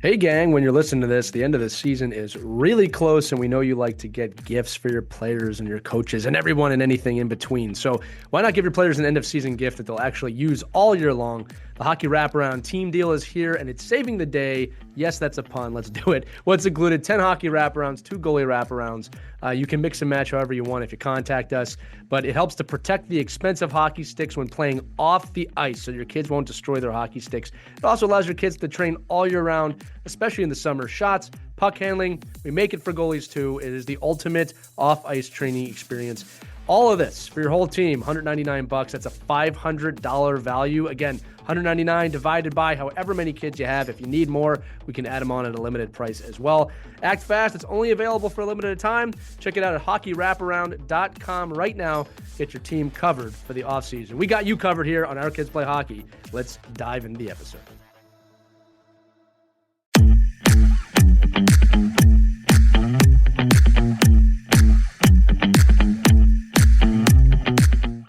Hey, gang, when you're listening to this, the end of the season is really close, and we know you like to get gifts for your players and your coaches and everyone and anything in between. So why not give your players an end-of-season gift that they'll actually use all year long? The Hockey Wraparound Team Deal is here, and it's saving the day. Yes, that's a pun. Let's do it. What's included? 10 hockey wraparounds, 2 goalie wraparounds. You can mix and match however you want if you contact us, but it helps to protect the expensive hockey sticks when playing off the ice so your kids won't destroy their hockey sticks. It also allows your kids to train all year round, especially in the summer. Shots, puck handling, we make it for goalies too. It is the ultimate off-ice training experience. All of this for your whole team, $199. That's a $500 value. Again, $199 divided by however many kids you have. If you need more, we can add them on at a limited price as well. Act fast. It's only available for a limited time. Check it out at hockeywraparound.com right now. Get your team covered for the offseason. We got you covered here on Our Kids Play Hockey. Let's dive into the episode.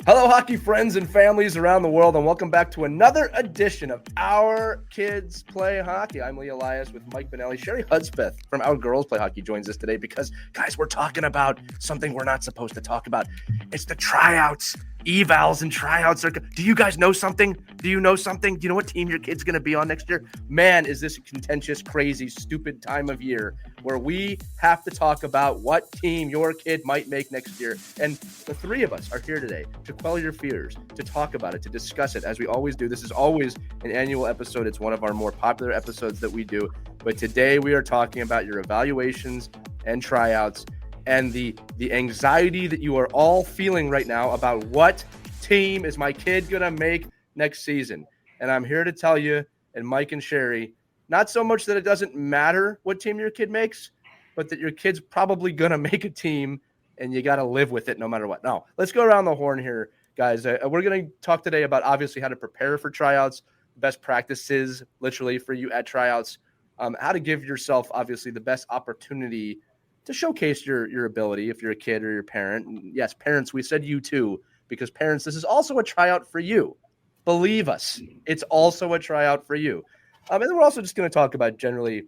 Hello, hockey friends and families around the world, and welcome back to another edition of Our Kids Play Hockey. I'm Lee Elias with Mike Bonelli. Sheri Hudspeth from Our Girls Play Hockey joins us today because, guys, we're talking about something we're not supposed to talk about. It's the tryouts. Evals and tryouts are. Do you guys know something? Do you know something? Do you know what team your kid's going to be on next year? Man, is this a contentious, crazy, stupid time of year where we have to talk about what team your kid might make next year. And the three of us are here today to quell your fears, to talk about it, to discuss it, as we always do. This is always an annual episode. It's one of our more popular episodes that we do. But today we are talking about your evaluations and tryouts and the anxiety that you are all feeling right now about what team is my kid going to make next season. And I'm here to tell you, and Mike and Sheri, not so much that it doesn't matter what team your kid makes, but that your kid's probably going to make a team and you got to live with it no matter what. Now, let's go around the horn here, guys. We're going to talk today about obviously how to prepare for tryouts, best practices literally for you at tryouts, how to give yourself obviously the best opportunity to showcase your ability if you're a kid or your parent. And yes, parents, we said you too, because parents, this is also a tryout for you. Believe us, it's also a tryout for you. And then we're also just going to talk about generally,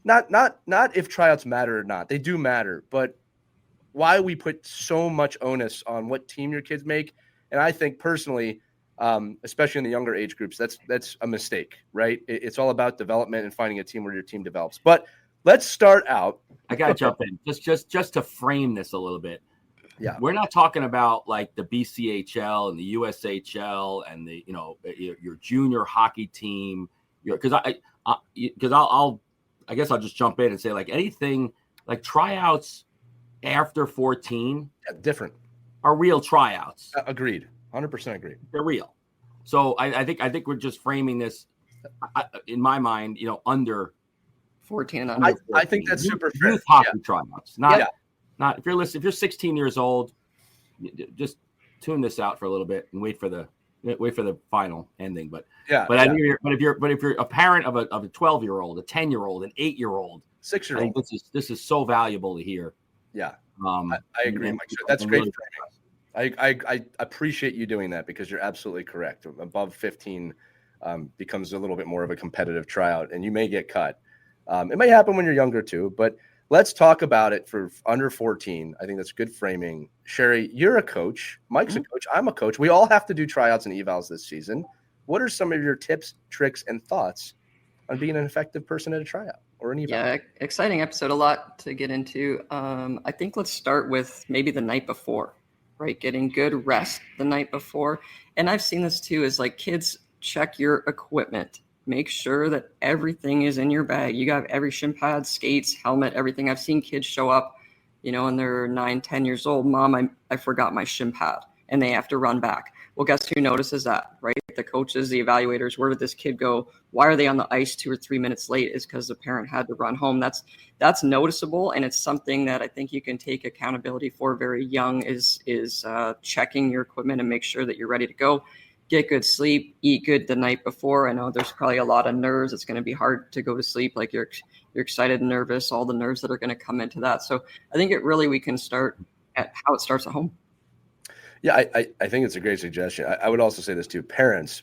not if tryouts matter or not. They do matter, but why we put so much onus on what team your kids make. And I think personally, especially in the younger age groups, that's a mistake, right? It's all about development and finding a team where your team develops. But let's start out. I got to jump in just to frame this a little bit. Yeah, we're not talking about like the BCHL and the USHL and the your junior hockey team. Because I guess I'll just jump in and say like anything like tryouts after 14, different, are real tryouts. Agreed, 100% agreed. They're real. So I think we're just framing this in my mind, under 14 and under. I think that's super fair. Youth hockey tryouts, not if you're 16 years old, just tune this out for a little bit and wait for the final ending. But if you're a parent of a 12-year-old, a 10-year-old, an 8-year-old, 6-year-old, I think this is so valuable to hear. Yeah, I agree, Mike. That's great. I appreciate you doing that because you're absolutely correct. Above 15 becomes a little bit more of a competitive tryout, and you may get cut. It may happen when you're younger too, but let's talk about it for under 14. I think that's good framing. Sheri, you're a coach. Mike's a coach. I'm a coach. We all have to do tryouts and evals this season. What are some of your tips, tricks, and thoughts on being an effective person at a tryout or an eval? Yeah, exciting episode. A lot to get into. I think let's start with maybe the night before, right? Getting good rest the night before. And I've seen this too, is like kids check your equipment. Make sure that everything is in your bag. You got every shin pad, skates, helmet, everything. I've seen kids show up, and they're 9, 10 years old. Mom, I forgot my shin pad, and they have to run back. Well, guess who notices that, right? The coaches, the evaluators. Where did this kid go? Why are they on the ice 2 or 3 minutes late? Is because the parent had to run home. That's noticeable, and it's something that I think you can take accountability for very young. Is checking your equipment and make sure that you're ready to go. Get good sleep, eat good the night before. I know there's probably a lot of nerves. It's going to be hard to go to sleep. Like you're excited and nervous, all the nerves that are going to come into that. So I think we can start at how it starts at home. Yeah, I think it's a great suggestion. I would also say this too. Parents,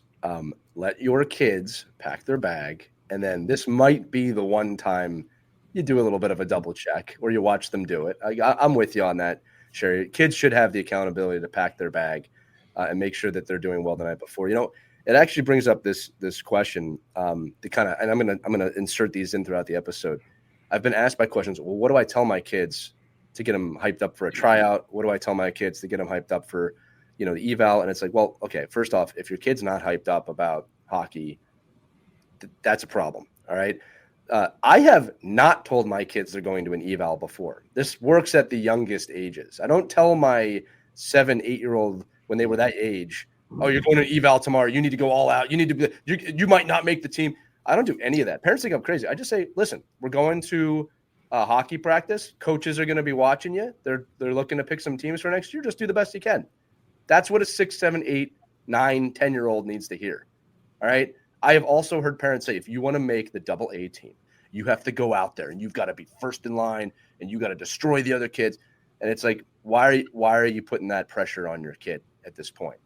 let your kids pack their bag And then this might be the one time you do a little bit of a double check or you watch them do it. I'm with you on that, Sheri. Kids should have the accountability to pack their bag and make sure that they're doing well the night before. It actually brings up this question to kind of, and I'm gonna insert these in throughout the episode. I've been asked by questions. Well, what do I tell my kids to get them hyped up for a tryout? What do I tell my kids to get them hyped up for, the eval? And it's like, well, okay, first off, if your kid's not hyped up about hockey, that's a problem. All right. I have not told my kids they're going to an eval before. This works at the youngest ages. I don't tell my 7, 8-year-old when they were that age, oh, you're going to an eval tomorrow. You need to go all out. You need to be, you might not make the team. I don't do any of that. Parents think I'm crazy. I just say, listen, we're going to hockey practice. Coaches are going to be watching you. They're looking to pick some teams for next year. Just do the best you can. That's what a 6, 7, 8, 9, 10-year-old needs to hear. All right. I have also heard parents say, if you want to make the AA team, you have to go out there and you've got to be first in line and you got to destroy the other kids. And it's like, why are you putting that pressure on your kid at this point?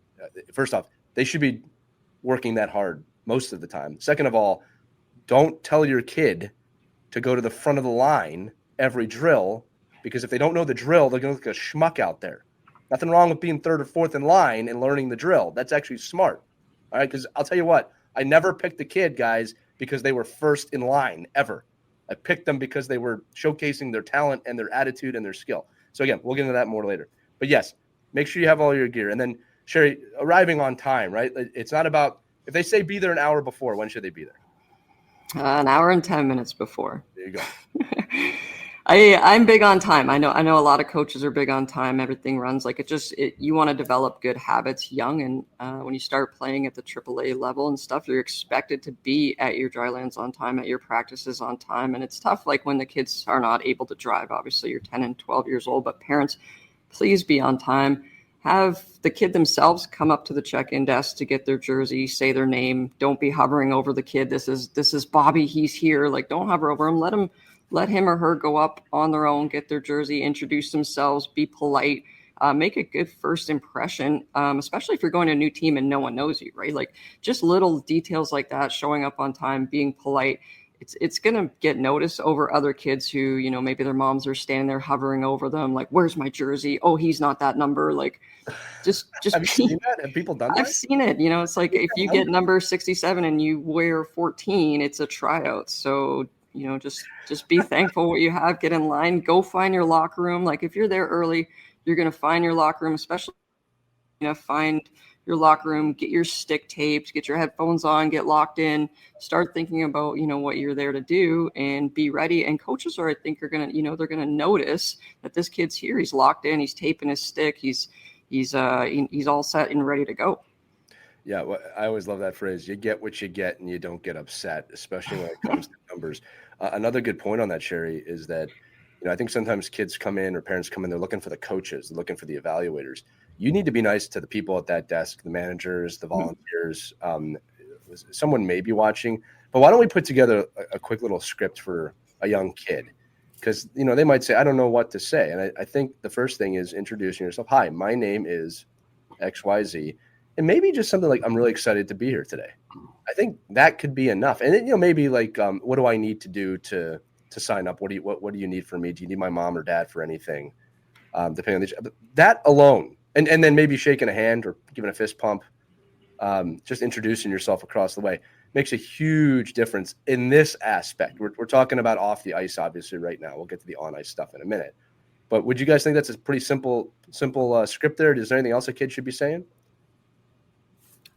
First off, they should be working that hard most of the time. Second of all, don't tell your kid to go to the front of the line every drill, because if they don't know the drill, they're going to look like a schmuck out there. Nothing wrong with being third or fourth in line and learning the drill. That's actually smart. All right, because I'll tell you what, I never picked the kid, guys, because they were first in line ever. I picked them because they were showcasing their talent and their attitude and their skill. So again, we'll get into that more later. But yes, make sure you have all your gear. And then, Sheri, arriving on time, right? It's not about, if they say be there an hour before, when should they be there? An hour and 10 minutes before. There you go. I'm big on time. I know a lot of coaches are big on time. Everything runs like you want to develop good habits young. And when you start playing at the AAA level and stuff, you're expected to be at your dry lands on time, at your practices on time. And it's tough, like when the kids are not able to drive. Obviously, you're 10 and 12 years old, but parents, please be on time. Have the kid themselves come up to the check-in desk to get their jersey, say their name. Don't be hovering over the kid. This is Bobby. He's here. Like, don't hover over him. Let him or her go up on their own, get their jersey, introduce themselves, be polite, make a good first impression, especially if you're going to a new team and no one knows you, right? Like just little details like that, showing up on time, being polite. It's going to get noticed over other kids who, maybe their moms are standing there hovering over them. Like, where's my jersey? Oh, he's not that number. Like, just Have you seen that? Have people done that? I've seen it. It's like if you get number 67 and you wear 14, it's a tryout. So, just be thankful what you have, get in line, go find your locker room. Like if you're there early, you're going to find your locker room, especially, find your locker room, get your stick tapes, get your headphones on, get locked in, start thinking about, what you're there to do and be ready. And coaches are going to, they're going to notice that this kid's here. He's locked in, he's taping his stick. He's all set and ready to go. Yeah, well, I always love that phrase. You get what you get and you don't get upset, especially when it comes to numbers. Another good point on that, Sheri, is that, I think sometimes kids come in or parents come in, they're looking for the coaches, they're looking for the evaluators. You need to be nice to the people at that desk, the managers, the volunteers. Someone may be watching, but why don't we put together a quick little script for a young kid? Because, they might say, I don't know what to say. And I think the first thing is introducing yourself. Hi, my name is XYZ. And maybe just something like, I'm really excited to be here today. I think that could be enough. And then, maybe like, what do I need to do to sign up? What do you need from me? Do you need my mom or dad for anything? Depending on that alone. And then maybe shaking a hand or giving a fist pump, just introducing yourself across the way makes a huge difference in this aspect. We're talking about off the ice, obviously, right now. We'll get to the on ice stuff in a minute. But would you guys think that's a pretty simple script there? Is there anything else a kid should be saying?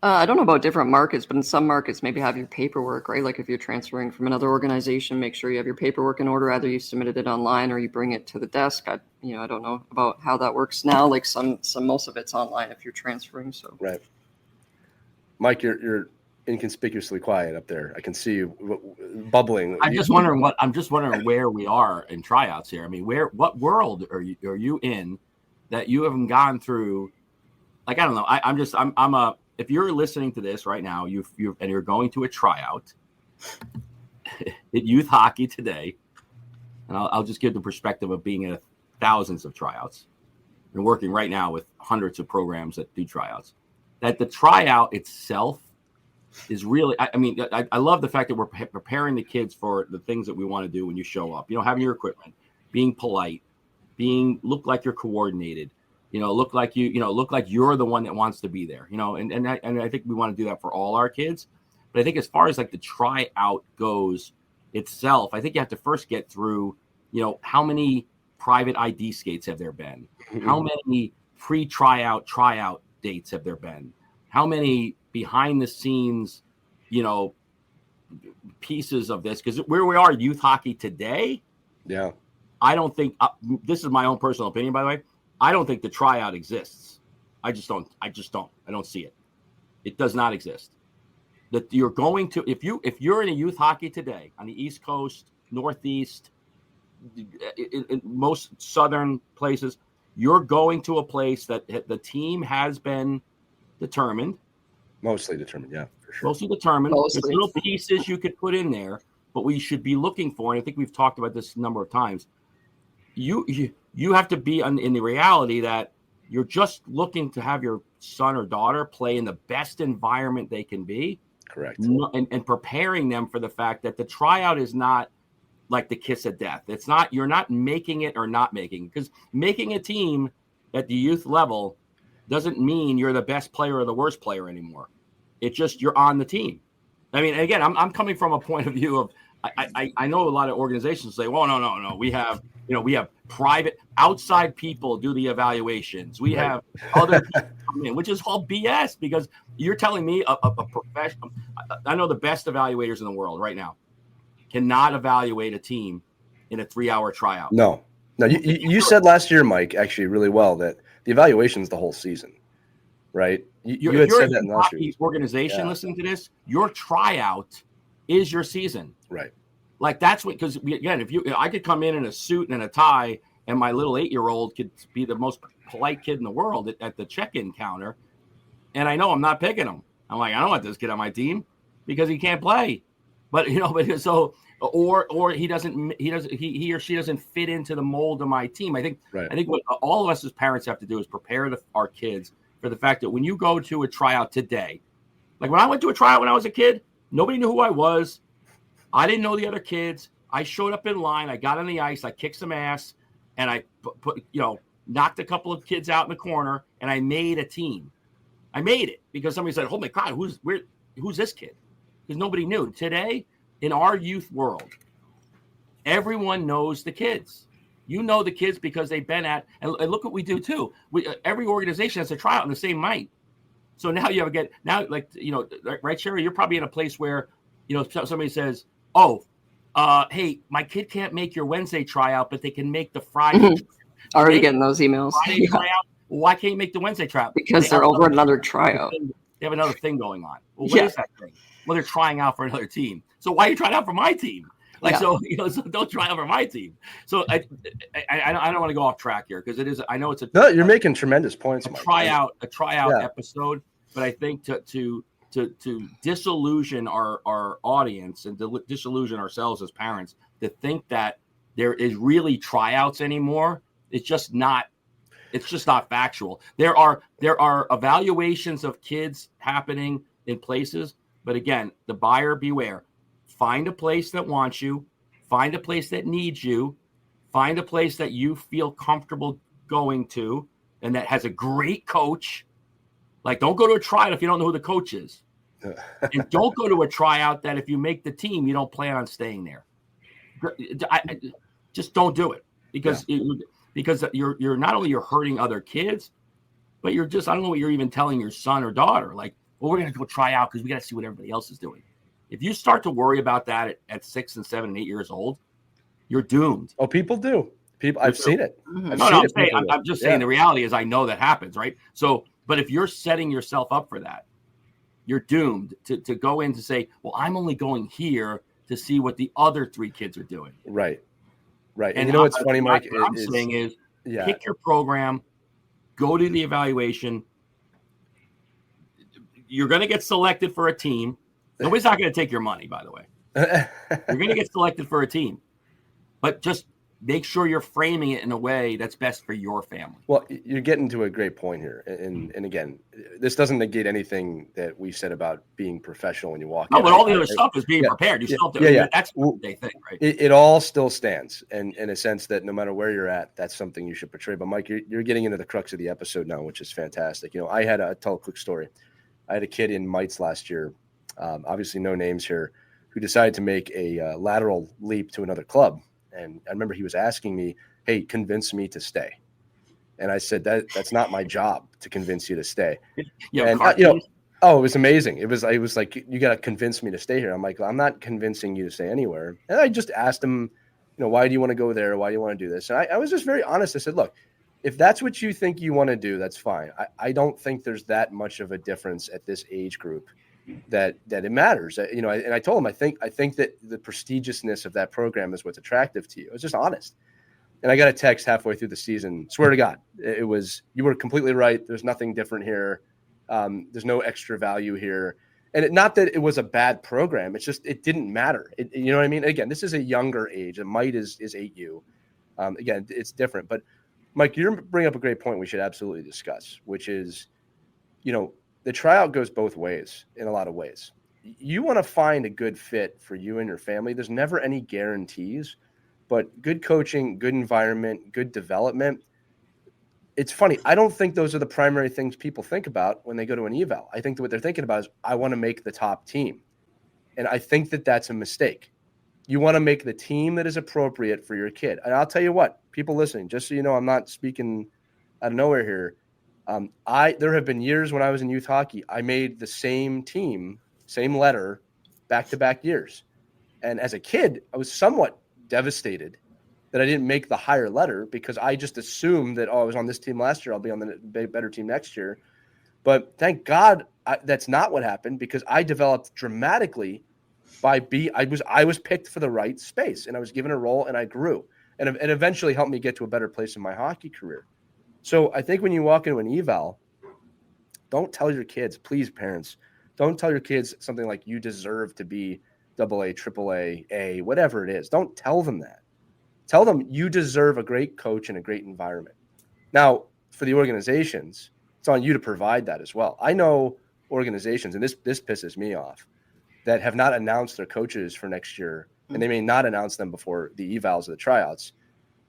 I don't know about different markets, but in some markets, maybe have your paperwork, right? Like if you're transferring from another organization, make sure you have your paperwork in order. Either you submitted it online or you bring it to the desk. I don't know about how that works now. Like most of it's online if you're transferring. So right, Mike, you're inconspicuously quiet up there. I can see you bubbling. I'm just wondering where we are in tryouts here. I mean, what world are you in that you haven't gone through? Like, I don't know. If you're listening to this right now, you're going to a tryout at youth hockey today, and I'll just give the perspective of being at thousands of tryouts and working right now with hundreds of programs that do tryouts, that the tryout itself is really, I love the fact that we're preparing the kids for the things that we want to do when you show up, having your equipment, being polite, look like you're coordinated, look like you're the one that wants to be there, and I think we want to do that for all our kids. But I think as far as like the tryout goes itself, I think you have to first get through, how many private ID skates have there been? How many pre-tryout dates have there been? How many behind the scenes, pieces of this? Because where we are youth hockey today, yeah, I don't think this is my own personal opinion, by the way. I don't think the tryout exists. I don't see it. It does not exist. That you're going to, if you're in a youth hockey today on the East Coast, Northeast, in most southern places, you're going to a place that the team has been determined. Mostly determined, yeah, for sure. Mostly determined. There's little pieces you could put in there, but we should be looking for, and I think we've talked about this a number of times, you have to be in the reality that you're just looking to have your son or daughter play in the best environment they can be. Correct. And preparing them for the fact that the tryout is not like the kiss of death. It's not, you're not making it or not making it, because making a team at the youth level doesn't mean you're the best player or the worst player anymore. It's just you're on the team. I mean, again, I'm coming from a point of view of I know a lot of organizations say, well, no, we have private outside people do the evaluations. We have other people come in, which is all BS, because you're telling me a professional. I know the best evaluators in the world right now cannot evaluate a team in a 3-hour tryout. No. You said last year, Mike, actually really well, that the evaluation is the whole season, right? You had said that in last year's organization. Listening to this, your tryout is your season, right? Like that's what, because again, I could come in a suit and a tie, and my little 8-year-old could be the most polite kid in the world at the check-in counter, and I know I'm not picking him. I'm like, I don't want this kid on my team because he can't play, but or he or she doesn't fit into the mold of my team. I think what all of us as parents have to do is prepare our kids for the fact that when you go to a tryout today, like when I went to a tryout when I was a kid, nobody knew who I was. I didn't know the other kids. I showed up in line. I got on the ice. I kicked some ass, and I knocked a couple of kids out in the corner, and I made a team. I made it because somebody said, "Oh my God, who's this kid?" Because nobody knew. Today, in our youth world, everyone knows the kids. You know the kids because they've been at, and look what we do too. Every organization has a tryout on the same night. So now you right, Sheri, you're probably in a place where, somebody says, "Oh, hey, my kid can't make your Wednesday tryout, but they can make the Friday." Mm-hmm. Already getting those emails. Friday tryout. Why can't you make the Wednesday tryout? Because they're over another tryout. They have another thing going on. Well, what is that thing? Well, they're trying out for another team. So why are you trying out for my team? So don't try out for my team. So I don't want to go off track here because it is. I know it's a. No, you're making tremendous points. A tryout episode, but I think to disillusion our audience and disillusion ourselves as parents to think that there is really tryouts anymore. It's just not factual. There are evaluations of kids happening in places, but again, the buyer beware. Find a place that wants you, find a place that needs you, find a place that you feel comfortable going to and that has a great coach. Like, don't go to a tryout if you don't know who the coach is. And don't go to a tryout that if you make the team, you don't plan on staying there. Just don't do it because you're not only you're hurting other kids, but you're just, I don't know what you're even telling your son or daughter. Like, well, we're going to go try out because we got to see what everybody else is doing. If you start to worry about that at 6 and 7 and 8 years old, you're doomed. Oh, people do. I've seen it. I'm just saying the reality is I know that happens, right? So, but if you're setting yourself up for that, you're doomed to go in to say, well, I'm only going here to see what the other 3 kids are doing. Right. And you know what's funny, Mike? What I'm saying is pick your program, go to the evaluation. You're going to get selected for a team. Nobody's not going to take your money, by the way. You're going to get selected for a team. But just make sure you're framing it in a way that's best for your family. Well, you're getting to a great point here. And again, this doesn't negate anything that we said about being professional when you walk in. No, but all the other stuff is being prepared. You still have to, you're an expert, they think, right? It all still stands, and in a sense that no matter where you're at, that's something you should portray. But Mike, you're getting into the crux of the episode now, which is fantastic. I'll tell a quick story. I had a kid in mites last year, obviously no names here, who decided to make a lateral leap to another club. And I remember he was asking me, hey, convince me to stay. And I said, that's not my job to convince you to stay. It was amazing. It was like, you got to convince me to stay here. I'm like, I'm not convincing you to stay anywhere. And I just asked him, why do you want to go there? Why do you want to do this? And I was just very honest. I said, look, if that's what you think you want to do, that's fine. I don't think there's that much of a difference at this age group that it matters. And I told him, I think that the prestigiousness of that program is what's attractive to you. I was just honest. And I got a text halfway through the season. Swear to God, it was, you were completely right. There's nothing different here. There's no extra value here. And not that it was a bad program. It's just, it didn't matter. You know what I mean? Again, this is a younger age. A mite is 8U. Again, it's different. But Mike, you bring up a great point we should absolutely discuss, which is, the tryout goes both ways in a lot of ways. You want to find a good fit for you and your family. There's never any guarantees, but good coaching, good environment, good development. It's funny. I don't think those are the primary things people think about when they go to an eval. I think that what they're thinking about is, I want to make the top team. And I think that that's a mistake. You want to make the team that is appropriate for your kid. And I'll tell you what, people listening, just so you know, I'm not speaking out of nowhere here. There have been years when I was in youth hockey, I made the same team, same letter, back-to-back years. And as a kid, I was somewhat devastated that I didn't make the higher letter, because I just assumed that, I was on this team last year, I'll be on the better team next year. But thank God that's not what happened, because I developed dramatically I was picked for the right space, and I was given a role, and I grew, and eventually helped me get to a better place in my hockey career. So I think when you walk into an eval, don't tell your kids, please, parents, don't tell your kids something like, you deserve to be AA, AAA, A, whatever it is. Don't tell them that. Tell them you deserve a great coach and a great environment. Now, for the organizations, it's on you to provide that as well. I know organizations, and this pisses me off, that have not announced their coaches for next year, and they may not announce them before the evals or the tryouts.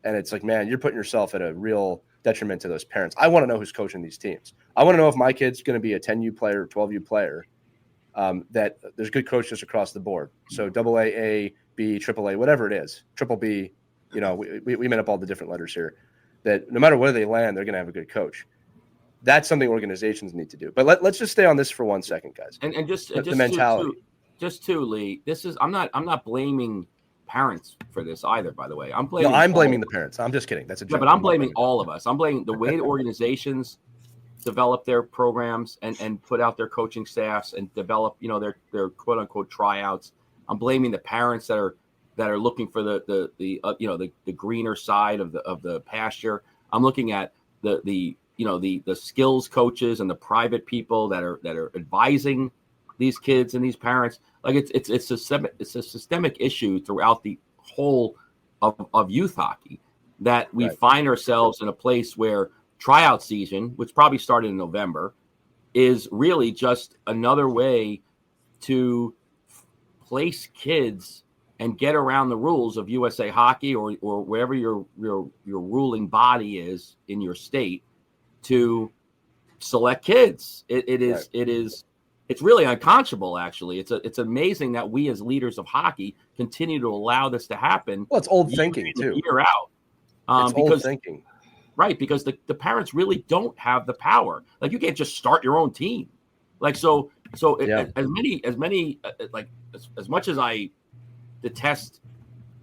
And it's like, man, you're putting yourself at a real detriment to those parents. I want to know who's coaching these teams. I want to know if my kid's going to be a 10U player or 12U player, that there's good coaches across the board. So AA, A, B, AAA, whatever it is, triple B, we made up all the different letters here, that no matter where they land, they're going to have a good coach. That's something organizations need to do. But let's just stay on this for 1 second, guys. And just the mentality. Just to Lee, I'm not blaming parents for this either, by the way. I'm blaming the parents. I'm just kidding. That's a joke. Yeah, but I'm blaming all of us. I'm blaming the way the organizations develop their programs and put out their coaching staffs and develop, their quote unquote tryouts. I'm blaming the parents that are looking for the greener side of the pasture. I'm looking at the skills coaches and the private people that are advising these kids and these parents. Like it's a systemic issue throughout the whole of youth hockey, that we find ourselves in a place where tryout season, which probably started in November, is really just another way to place kids and get around the rules of USA Hockey or wherever your ruling body is in your state to select kids. It's really unconscionable, actually. It's amazing that we as leaders of hockey continue to allow this to happen. Well, it's old thinking too. Year out. It's old thinking. Right, because the parents really don't have the power. Like, you can't just start your own team. Like, as much as I detest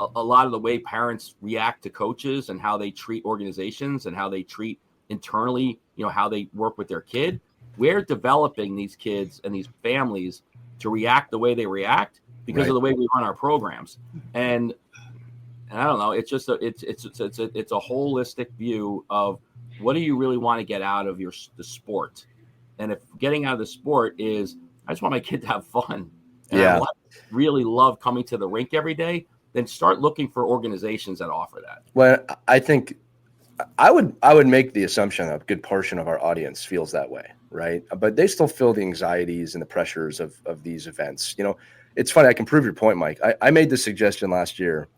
a lot of the way parents react to coaches and how they treat organizations and how they treat internally, how they work with their kid, we're developing these kids and these families to react the way they react because of the way we run our programs. And I don't know, it's just it's a holistic view of what do you really want to get out of the sport. And if getting out of the sport is, I just want my kid to have fun. And I really love coming to the rink every day, then start looking for organizations that offer that. Well, I think I would make the assumption a good portion of our audience feels that way, right? But they still feel the anxieties and the pressures of these events. It's funny. I can prove your point, Mike. I made this suggestion last year,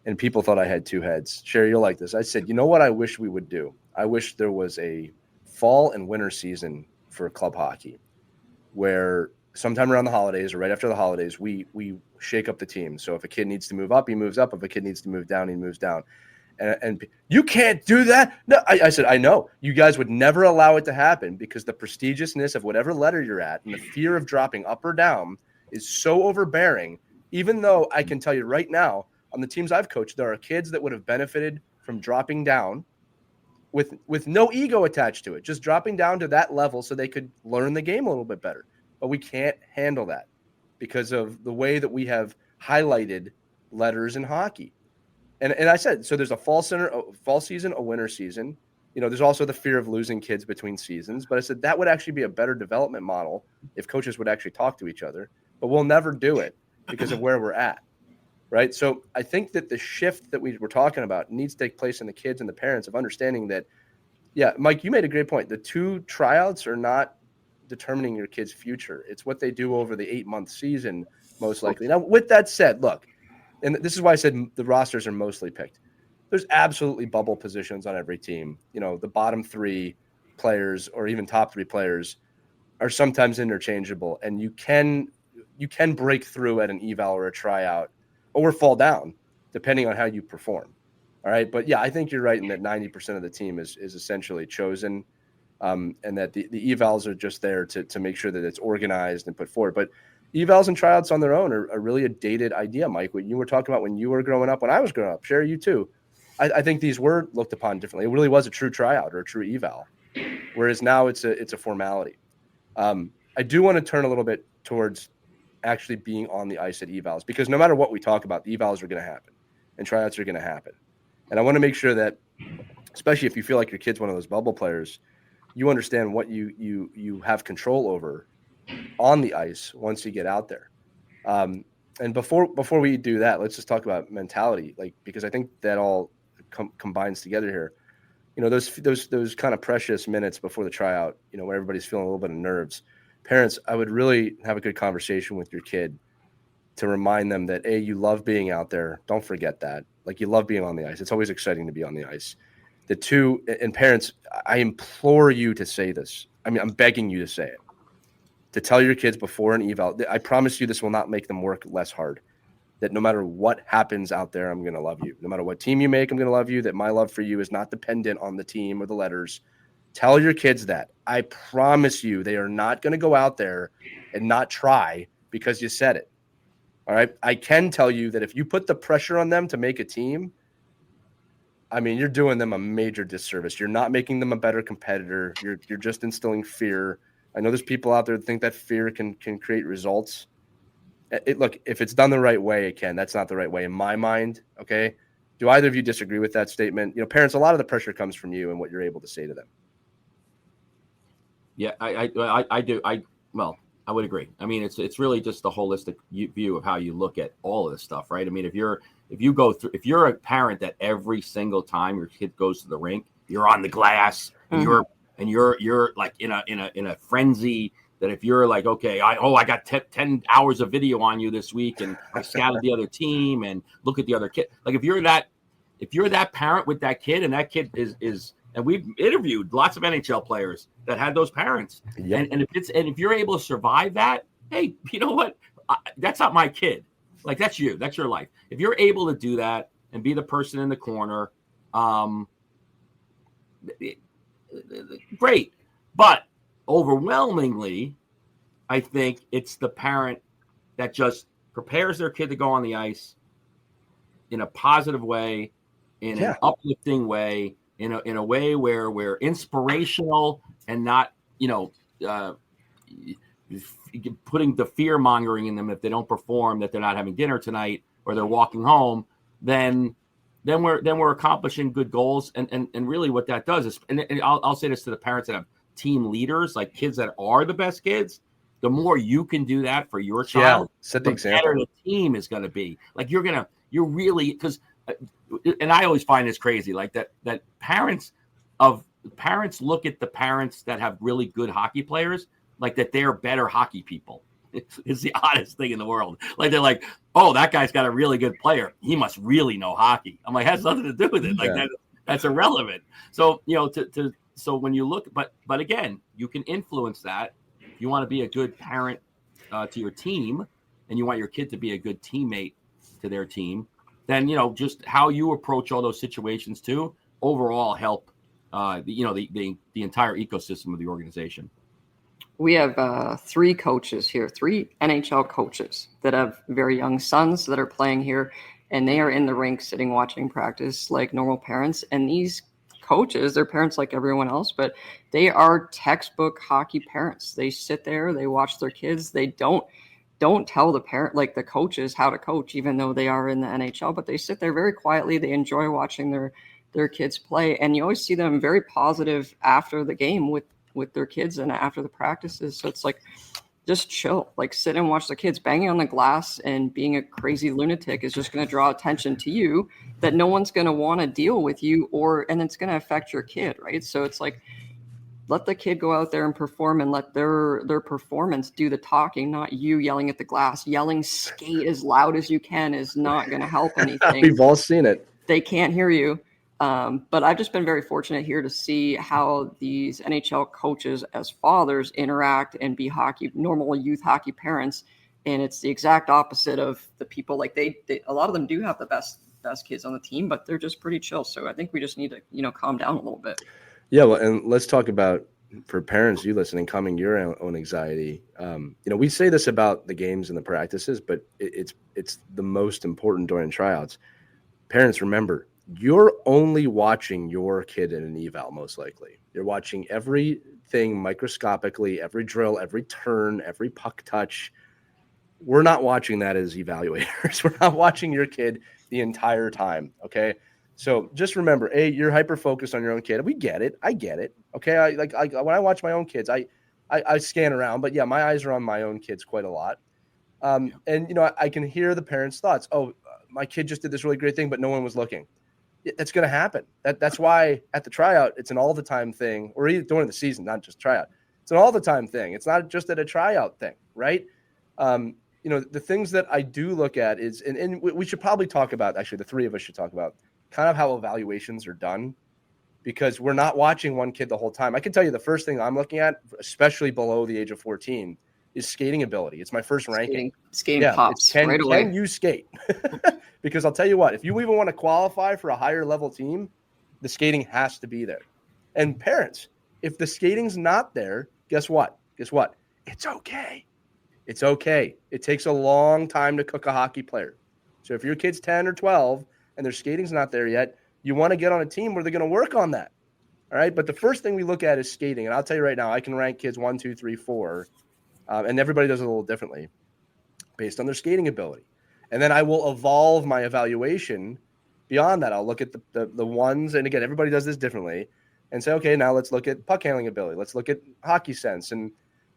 and people thought I had two heads. Sheri, you'll like this. I said, you know what I wish we would do? I wish there was a fall and winter season for club hockey where sometime around the holidays or right after the holidays, we shake up the team. So if a kid needs to move up, he moves up. If a kid needs to move down, he moves down. And you can't do that. No, I said, I know you guys would never allow it to happen because the prestigiousness of whatever letter you're at and the fear of dropping up or down is so overbearing. Even though I can tell you right now on the teams I've coached, there are kids that would have benefited from dropping down with no ego attached to it, just dropping down to that level so they could learn the game a little bit better. But we can't handle that because of the way that we have highlighted letters in hockey. And I said, so there's a fall season, a winter season. There's also the fear of losing kids between seasons. But I said that would actually be a better development model if coaches would actually talk to each other. But we'll never do it because of where we're at, right? So I think that the shift that we were talking about needs to take place in the kids and the parents of understanding that, yeah, Mike, you made a great point. The 2 tryouts are not determining your kid's future. It's what they do over the 8-month season, most likely. Now, with that said, look, and this is why I said the rosters are mostly picked. There's absolutely bubble positions on every team. The bottom 3 players or even top 3 players are sometimes interchangeable, and you can break through at an eval or a tryout or fall down depending on how you perform. All right. But yeah, I think you're right in that 90% of the team is essentially chosen, and that the evals are just there to make sure that it's organized and put forward. But evals and tryouts on their own are really a dated idea, Mike. What you were talking about when you were growing up, when I was growing up, Sheri, you too. I think these were looked upon differently. It really was a true tryout or a true eval, whereas now it's a formality. I do want to turn a little bit towards actually being on the ice at evals, because no matter what we talk about, the evals are going to happen and tryouts are going to happen. And I want to make sure that, especially if you feel like your kid's one of those bubble players, you understand what you have control over on the ice once you get out there. And before we do that, let's just talk about mentality, because I think that all combines together here. Those kind of precious minutes before the tryout, where everybody's feeling a little bit of nerves. Parents, I would really have a good conversation with your kid to remind them that, A, you love being out there. Don't forget that. You love being on the ice. It's always exciting to be on the ice. The 2, and parents, I implore you to say this. I mean, I'm begging you to say it. To tell your kids before an eval, I promise you this will not make them work less hard. That no matter what happens out there, I'm going to love you. No matter what team you make, I'm going to love you. That my love for you is not dependent on the team or the letters. Tell your kids that. I promise you they are not going to go out there and not try because you said it. All right? I can tell you that if you put the pressure on them to make a team, I mean, you're doing them a major disservice. You're not making them a better competitor. You're just instilling fear. I know there's people out there that think that fear can create results. Look, if it's done the right way, it can. That's not the right way in my mind, okay? Do either of you disagree with that statement? Parents, a lot of the pressure comes from you and what you're able to say to them. Yeah, I do. I would agree. I mean, it's really just the holistic view of how you look at all of this stuff, right? I mean, if you're a parent that every single time your kid goes to the rink, you're on the glass and you're like in a frenzy, that if you're like, okay, I got 10 hours of video on you this week and I scouted the other team and look at the other kid. Like if you're that parent with that kid, and that kid is and we've interviewed lots of NHL players that had those parents. Yep. And if you're able to survive that, hey, you know what? That's not my kid. Like that's you. That's your life. If you're able to do that and be the person in the corner, great. But overwhelmingly, I think it's the parent that just prepares their kid to go on the ice in a positive way, in an uplifting way, in a way where we're inspirational and not, putting the fear mongering in them if they don't perform, that they're not having dinner tonight or they're walking home, then we're accomplishing good goals. And really what that does is, and I'll say this to the parents that have team leaders, like kids that are the best kids, the more you can do that for your child, set the example. better the team is going to be. Like you're going you're really, because, and I always find this crazy, like that parents look at the parents that have really good hockey players, like that they're better hockey people. It's the oddest thing in the world. Like they're like, oh, that guy's got a really good player. He must really know hockey. I'm like, it has nothing to do with it. Like that's irrelevant. So, so when you look, but again, you can influence that. If you want to be a good parent to your team and you want your kid to be a good teammate to their team, then, just how you approach all those situations too, overall help, the entire ecosystem of the organization. We have 3 coaches here, 3 NHL coaches that have very young sons that are playing here, and they are in the rink sitting watching practice like normal parents. And these coaches, they're parents like everyone else, but they are textbook hockey parents. They sit there, they watch their kids. They don't tell the parent, like the coaches, how to coach, even though they are in the NHL, but they sit there very quietly. They enjoy watching their kids play. And you always see them very positive after the game with their kids and after the practices. So it's like, just chill, like sit and watch the kids. Banging on the glass and being a crazy lunatic is just going to draw attention to you that no one's going to want to deal with you, and it's going to affect your kid, right? So it's like, let the kid go out there and perform, and let their performance do the talking, not you yelling at the glass. Yelling skate as loud as you can is not going to help anything. We've all seen it. They can't hear you. But I've just been very fortunate here to see how these NHL coaches as fathers interact and be normal youth hockey parents. And it's the exact opposite of the people. Like they a lot of them do have the best kids on the team, but they're just pretty chill. So I think we just need to, calm down a little bit. Yeah. Well, and let's talk about, for parents, you listening, calming your own anxiety. We say this about the games and the practices, but it's the most important during tryouts. Parents, remember, you're only watching your kid in an eval, most likely. You're watching everything microscopically, every drill, every turn, every puck touch. We're not watching that as evaluators. We're not watching your kid the entire time, okay? So just remember, you're hyper-focused on your own kid. We get it. I get it, okay? When I watch my own kids, I scan around, but yeah, my eyes are on my own kids quite a lot. And, I can hear the parents' thoughts. Oh, my kid just did this really great thing, but no one was looking. That's going to happen. That's why at the tryout, it's an all-the-time thing, or even during the season, not just tryout. It's an all-the-time thing. It's not just at a tryout thing, right? The things that I do look at is, and we should probably talk about, actually, the 3 of us should talk about kind of how evaluations are done, because we're not watching one kid the whole time. I can tell you the first thing I'm looking at, especially below the age of 14, is skating ability. It's my first ranking. Skating pops right away. Can you skate? Because I'll tell you what, if you even want to qualify for a higher level team, the skating has to be there. And parents, if the skating's not there, guess what? It's okay. It's okay. It takes a long time to cook a hockey player. So if your kid's 10 or 12 and their skating's not there yet, you want to get on a team where they're going to work on that. All right. But the first thing we look at is skating. And I'll tell you right now, I can rank kids 1, 2, 3, 4. And everybody does it a little differently based on their skating ability. And then I will evolve my evaluation beyond that. I'll look at the ones. And again, everybody does this differently and say, okay, now let's look at puck handling ability. Let's look at hockey sense. And,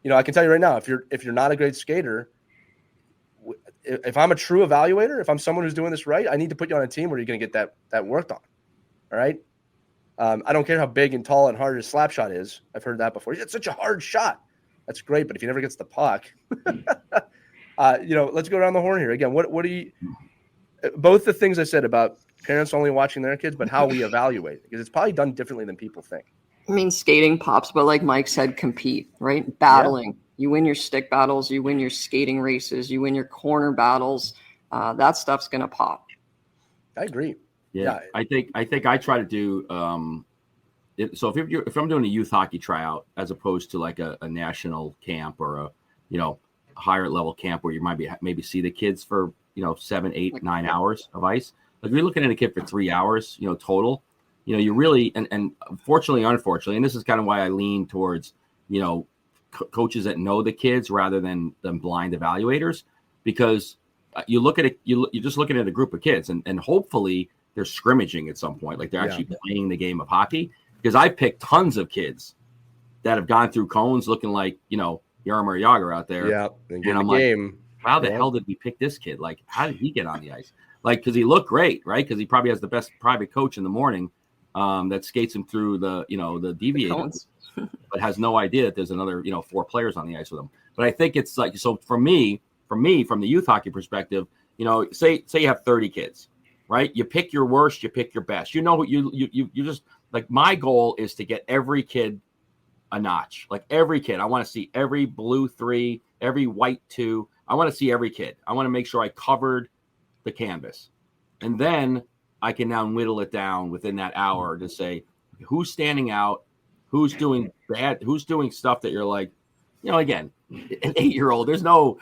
I can tell you right now, if you're not a great skater, if I'm a true evaluator, if I'm someone who's doing this right, I need to put you on a team where you're going to get that worked on. All right. I don't care how big and tall and hard his slap shot is. I've heard that before. It's such a hard shot. That's great. But if he never gets the puck, let's go around the horn here again. What do you, both the things I said about parents only watching their kids, but how we evaluate, because it's probably done differently than people think. I mean, skating pops, but like Mike said, compete, right? Battling. Yeah. You win your stick battles, you win your skating races, you win your corner battles. That stuff's going to pop. I agree. Yeah. I think I try to do, so if I'm doing a youth hockey tryout, as opposed to like a national camp or a higher level camp where you might maybe see the kids for 7, 8, 9 hours of ice. Like we're looking at a kid for 3 hours, total. You really and fortunately, unfortunately, and this is kind of why I lean towards coaches that know the kids rather than blind evaluators, because you look at it, you're just looking at a group of kids and hopefully they're scrimmaging at some point, like they're actually playing the game of hockey. Because I picked tons of kids that have gone through cones looking like, Jaromir Jagr out there. Yeah. And I'm like, how the hell did we pick this kid? Like, how did he get on the ice? like, because he looked great, right? Because he probably has the best private coach in the morning that skates him through the deviator, but has no idea that there's another 4 players on the ice with him. But I think it's like, so for me, from the youth hockey perspective, say you have 30 kids, right? You pick your worst, you pick your best. You just, like, my goal is to get every kid a notch. Like, every kid. I want to see every blue 3, every white 2. I want to see every kid. I want to make sure I covered the canvas. And then I can now whittle it down within that hour to say who's standing out, who's doing bad, who's doing stuff that you're like, again, an 8-year-old, there's no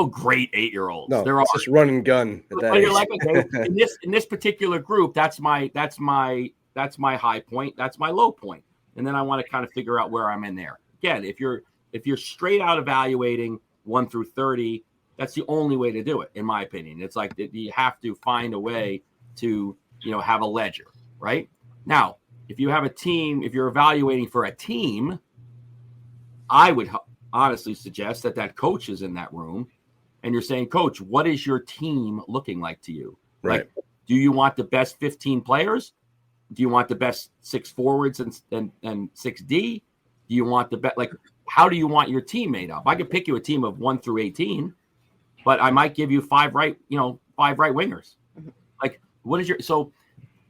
great 8-year-olds. No, there it's are just run and gun at that but you're age. like, okay, in this particular group, that's my high point, that's my low point. And then I want to kind of figure out where I'm in there. Again, if you're straight out evaluating 1 through 30, that's the only way to do it, in my opinion. It's like you have to find a way to, have a ledger, right? Now, if you have a team, if you're evaluating for a team, I would honestly suggest that coach is in that room and you're saying, Coach, what is your team looking like to you? Right. Like, do you want the best 15 players? Do you want the best 6 forwards and 6D? Do you want the best, like, how do you want your team made up? I could pick you a team of 1 through 18, but I might give you 5 right wingers. Like, what is so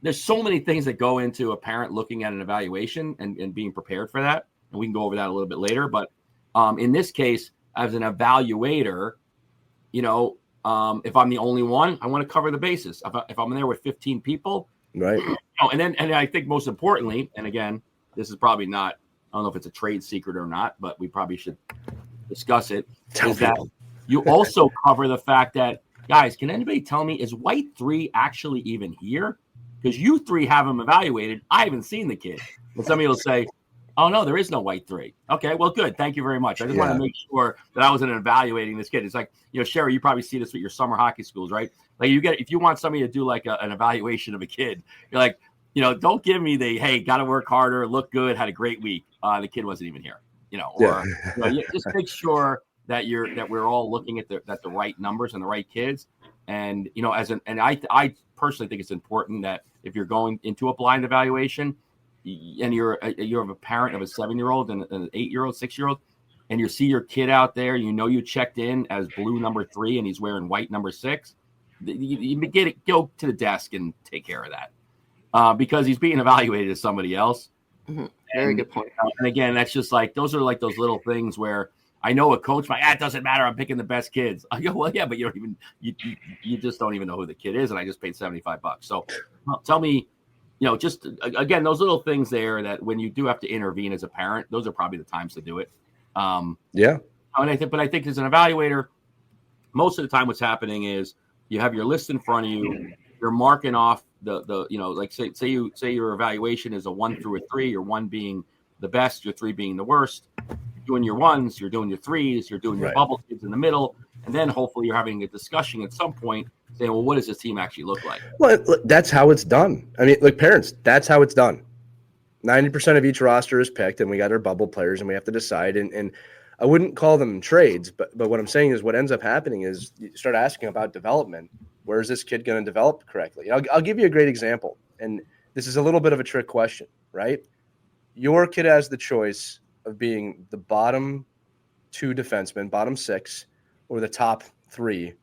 there's so many things that go into a parent looking at an evaluation and being prepared for that. And we can go over that a little bit later. But in this case, as an evaluator, if I'm the only one, I want to cover the bases. If I'm there with 15 people, right. And I think most importantly, and again, this is probably not, I don't know if it's a trade secret or not, but we probably should discuss it, is that you also cover the fact that, guys, can anybody tell me, is white 3 actually even here? Because you 3 have him evaluated. I haven't seen the kid. And somebody will say, oh, no, there is no white 3. Okay, well, good. Thank you very much. I just want to make sure that I wasn't evaluating this kid. It's like, Sheri, you probably see this with your summer hockey schools, right? Like, if you want somebody to do like an evaluation of a kid, you're like, don't give me the, hey, got to work harder, look good, had a great week. The kid wasn't even here, just make sure that we're all looking at the right numbers and the right kids. And, I personally think it's important that if you're going into a blind evaluation and you're a parent of a 7-year-old and an 8-year-old, 6-year-old, and you see your kid out there, you checked in as blue number 3 and he's wearing white number 6, you go to the desk and take care of that because he's being evaluated as somebody else. Mm-hmm. Very good point. And again, that's just like, those are like those little things where I know a coach, it doesn't matter, I'm picking the best kids. I go, well, yeah, but you just don't even know who the kid is, and I just paid $75. So tell me, just again, those little things there that when you do have to intervene as a parent, those are probably the times to do it. Yeah. And I think as an evaluator, most of the time what's happening is you have your list in front of you, you're marking off the like say your evaluation is a 1 through a 3, your 1 being the best, your 3 being the worst. You're doing your 1s, you're doing your 3s, you're doing your bubble kids in the middle, and then hopefully you're having a discussion at some point saying, well, what does this team actually look like? Well, that's how it's done. I mean, look, parents, that's how it's done. 90% of each roster is picked, and we got our bubble players, and we have to decide. And I wouldn't call them trades, but what I'm saying is what ends up happening is you start asking about development. Where is this kid going to develop correctly? I'll give you a great example, and this is a little bit of a trick question, right? Your kid has the choice of being the bottom 2 defensemen, bottom 6, or the top 3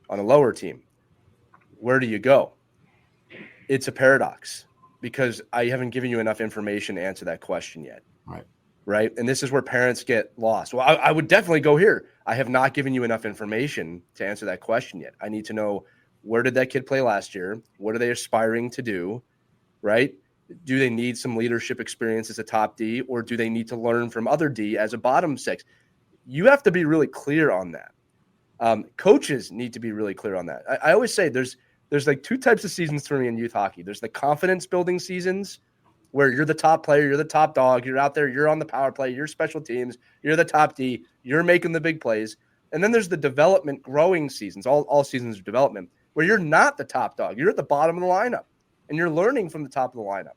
on a lower team. Where do you go? It's a paradox because I haven't given you enough information to answer that question yet. Right. And this is where parents get lost. Well, I would definitely go here. I have not given you enough information to answer that question yet. I need to know, where did that kid play last year? What are they aspiring to do? Right. Do they need some leadership experience as a top D, or do they need to learn from other D as a bottom 6? You have to be really clear on that. Coaches need to be really clear on that. I always say there's like 2 types of seasons for me in youth hockey. There's the confidence building seasons where you're the top player, you're the top dog, you're out there, you're on the power play, you're special teams, you're the top D, you're making the big plays. And then there's the development growing seasons, all seasons of development, where you're not the top dog. You're at the bottom of the lineup, and you're learning from the top of the lineup.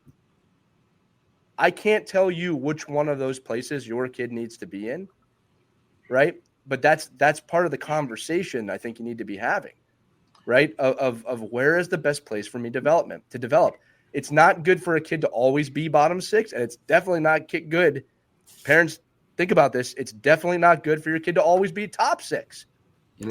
I can't tell you which one of those places your kid needs to be in, right? But that's part of the conversation I think you need to be having. right? Of where is the best place for me to develop. It's not good for a kid to always be bottom six, and it's definitely not good. Parents, think about this. It's definitely not good for your kid to always be top six.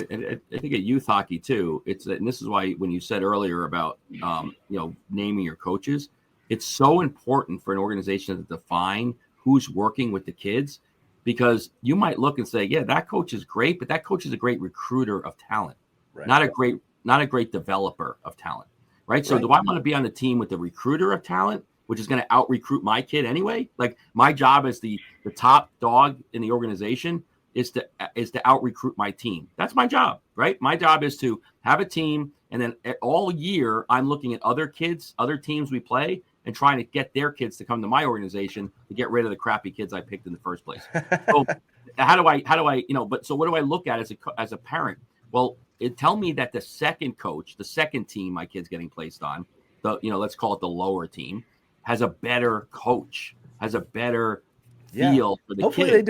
And I think at youth hockey too, and this is why when you said earlier about naming your coaches, it's so important for an organization to define who's working with the kids, because you might look and say, yeah, that coach is great, but that coach is a great recruiter of talent, right. not a great developer of talent, right? So do I want to be on the team with the recruiter of talent, which is going to out recruit my kid anyway? Like, my job as the top dog in the organization is to out recruit my team. That's my job, right? My job is to have a team, and then all year I'm looking at other kids, other teams we play, and trying to get their kids to come to my organization to get rid of the crappy kids I picked in the first place. So how do I, so what do I look at as a parent? Well, tell me that the second coach, the second team my kid's getting placed on, let's call it the lower team, has a better coach, has a better feel for the Hopefully kid.